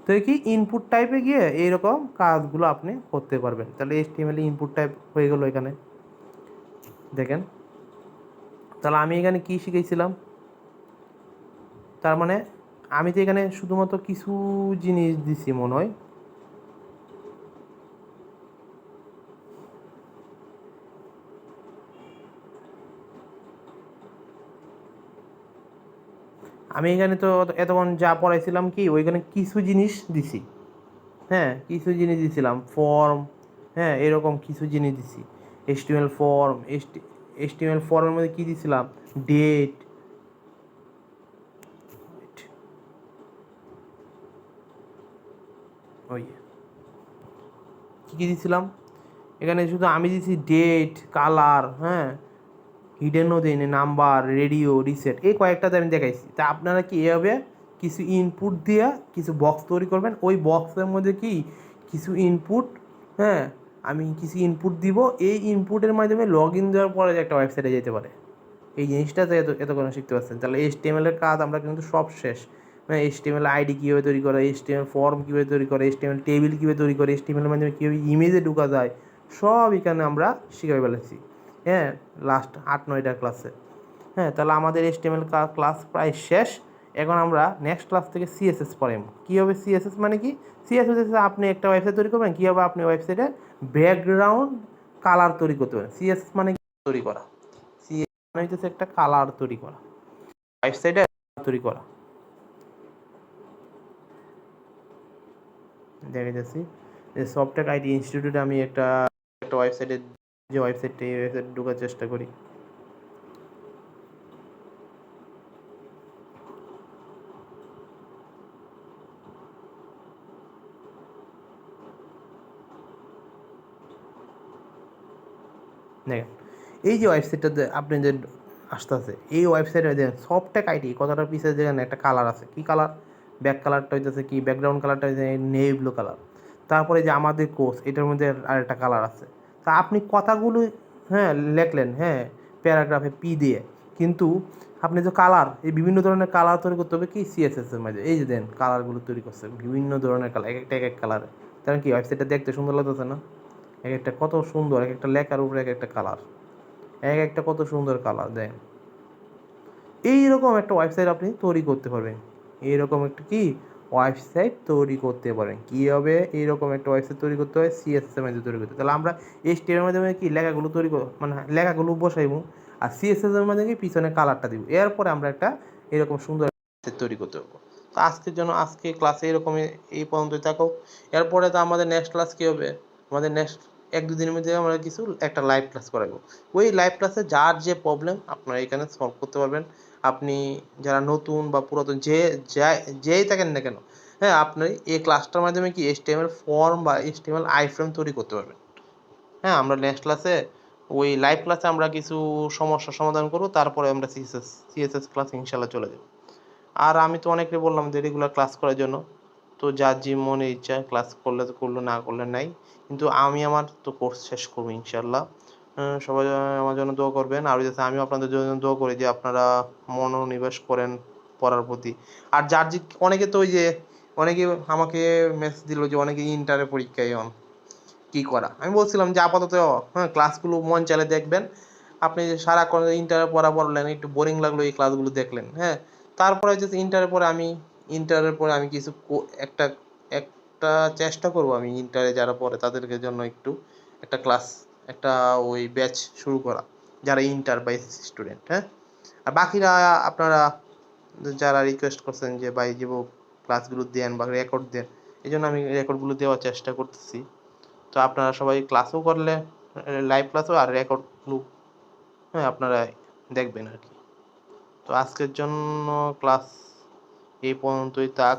তো কি ইনপুট টাইপে গিয়ে এইরকম কাজগুলো আপনি করতে পারবেন। তাহলে HTML ইনপুট টাইপ হয়ে গেল এখানে, দেখেন। তাহলে আমি এখানে কি শিখেছিলাম, তার মানে আমি তো এখানে শুধুমাত্র কিছু জিনিস দিছি মনে হয়। আমি এখানে তো এতক্ষণ যা পড়াইছিলাম কি ওইখানে কিছু জিনিস দিছি, হ্যাঁ, কিছু জিনিস দিছিলাম, ফর্ম, হ্যাঁ, এরকম কিছু জিনিস দিছি। HTML ফর্ম, HTML ফর্মের মধ্যে কী দিছিলাম, ডেট, ওই কী দিছিলাম এখানে, শুধু আমি দিছি ডেট, কালার, হ্যাঁ, হিডেনও দিই, নাম্বার, রেডিও, রিসেট, এই কয়েকটাতে আমি দেখাইছি। তা আপনারা কি এভাবে কিছু ইনপুট দিয়ে কিছু বক্স তৈরি করবেন, ওই বক্সের মধ্যে কি কিছু ইনপুট, হ্যাঁ আমি কিছু ইনপুট দিব, এই ইনপুটের মাধ্যমে লগ ইন দেওয়ার পরে একটা ওয়েবসাইটে যেতে পারে। এই জিনিসটা তো এতক্ষণ শিখতে পারছেন। তাহলে HTML এর কাজ আমরা কিন্তু সব শেষ। মানে HTML আইডি কীভাবে তৈরি করে, HTML ফর্ম কীভাবে তৈরি করে, HTML টেবিল কীভাবে তৈরি করে, HTML এর মাধ্যমে কীভাবে ইমেজে ঢোকা যায়, সব এখানে আমরা শিখে ফেলেছি। হ্যাঁ, লাস্ট 8-9টা ক্লাসে। হ্যাঁ, তাহলে আমাদের HTML ক্লাস প্রায় শেষ। এখন আমরা নেক্সট ক্লাস থেকে CSS পড়াব। কী হবে CSS মানে কি? CSS হচ্ছে আপনি একটা ওয়েবসাইট তৈরি করবেন, কীভাবে আপনি ওয়েবসাইটে ব্যাকগ্রাউন্ড কালার তৈরি করতে পারেন। CSS মানে তৈরি করা, মানে হচ্ছে একটা কালার তৈরি করা, ওয়েবসাইটে তৈরি করা। দেখা যাচ্ছে যে সফটটেক আইটি ইনস্টিটিউটে আমি একটা ওয়েবসাইটে, যে ওয়েবসাইটে ঢোকার চেষ্টা করি। দেখেন এই যে ওয়েবসাইটটাতে আপনি যে আসতেছে, এই ওয়েবসাইটে দেখেন সফটটেক আইটি কথাটার পিছিয়ে দেখেন একটা কালার আছে। কি কালার? ব্যাক কালারটা হইতেছে কি, ব্যাকগ্রাউন্ড কালারটা হইতেছে নেভি ব্লু কালার। তারপরে যে আমাদের কোর্স, এটার মধ্যে আরেকটা কালার আছে। তা আপনি কথাগুলো হ্যাঁ লেখলেন, হ্যাঁ প্যারাগ্রাফে পি দিয়ে, কিন্তু আপনি যে কালার, এই বিভিন্ন ধরনের কালার তৈরি করতে হবে কি CSS এর মাঝে। এই যে দেন কালারগুলো তৈরি করছে, বিভিন্ন ধরনের কালার, এক একটা এক এক কালার। কারণ কি ওয়েবসাইটটা দেখতে সুন্দর লাগতেছে না? এক একটা কত সুন্দর, এক একটা লেখার উপরে এক একটা কালার, এক একটা কত সুন্দর কালার দেন। এইরকম একটা ওয়েবসাইট আপনি তৈরি করতে পারবেন। এইরকম একটা কি ওয়েবসাইট তৈরি করতে পারেন। কী হবে? এইরকম একটা ওয়েবসাইট তৈরি করতে হয় CSS এর মাধ্যমে তৈরি করতে। তাহলে আমরা HTML এর মাধ্যমে কি লেখাগুলো তৈরি মানে লেখাগুলো বসাইবো, আর CSS এর মাধ্যমে কি পিছনে কালারটা দিব। এরপরে আমরা একটা এরকম সুন্দর তৈরি করতে পারবো। তো আজকের জন্য আজকে ক্লাসে এরকমই, এই পর্যন্তই থাকো। এরপরে তো আমাদের নেক্সট ক্লাস কী হবে? আমাদের নেক্সট 1-2 দিনের মধ্যে আমরা কিছু একটা লাইভ ক্লাস করাবো। ওই লাইভ ক্লাসে যার যে প্রবলেম আপনারা এখানে সলভ করতে পারবেন। আপনি যারা নতুন বা পুরাতন যেই থাকেন না কেন, হ্যাঁ আপনি এই ক্লাসটার মাধ্যমে কি HTML ফর্ম বা HTML আইফ্রেম তৈরি করতে পারবেন। হ্যাঁ, আমরা নেক্সট ক্লাসে ওই লাইভ ক্লাসে আমরা কিছু সমস্যার সমাধান করবো, তারপরে আমরা CSS ক্লাস ইনশাল্লাহ চলে যাব। আর আমি তো অনেককে বললাম যে রেগুলার ক্লাস করার জন্য, তো যার যে মনে ইচ্ছা ক্লাস করলে তো করলো, না করলে নাই। কিন্তু আমি আমার তো কোর্স শেষ করবো ইনশাল্লাহ। সবাই আমার জন্য দোয়া করবেন, আর যাতে আমিও আপনাদের জন্য দোয়া করি যে আপনারা মনোনিবেশ করেন পড়ার প্রতি। আর যার যে অনেকে তো ওই যে অনেকে আমাকে মেসেজ দিল যে অনেকে ইন্টারের পরীক্ষায় কী করা। আমি বলছিলাম যে আপাতত হ্যাঁ ক্লাসগুলো মন চাইলে দেখবেন। আপনি যে সারাক্ষণ ইন্টারে পড়া পড়লেন, একটু বোরিং লাগলো, এই ক্লাসগুলো দেখলেন, হ্যাঁ তারপরে যে ইন্টারের পরে আমি কিছু একটা একটা চেষ্টা করব, আমি ইন্টারে যারা পড়ে তাদেরকে জন্য একটু একটা ক্লাস, একটা ওই ব্যাচ শুরু করা, যারা ইন্টার বা স্টুডেন্ট। হ্যাঁ, আর বাকিরা আপনারা যারা রিকোয়েস্ট করছেন যে ভাই যে ক্লাসগুলো দেন বা রেকর্ড দেন, এই জন্য আমি রেকর্ডগুলো দেওয়ার চেষ্টা করতেছি। তো আপনারা সবাই ক্লাসও করলে, লাইভ ক্লাসও আর রেকর্ডগুলো হ্যাঁ আপনারা দেখবেন আর কি। তো আজকের জন্য ক্লাস এই পর্যন্তই থাক।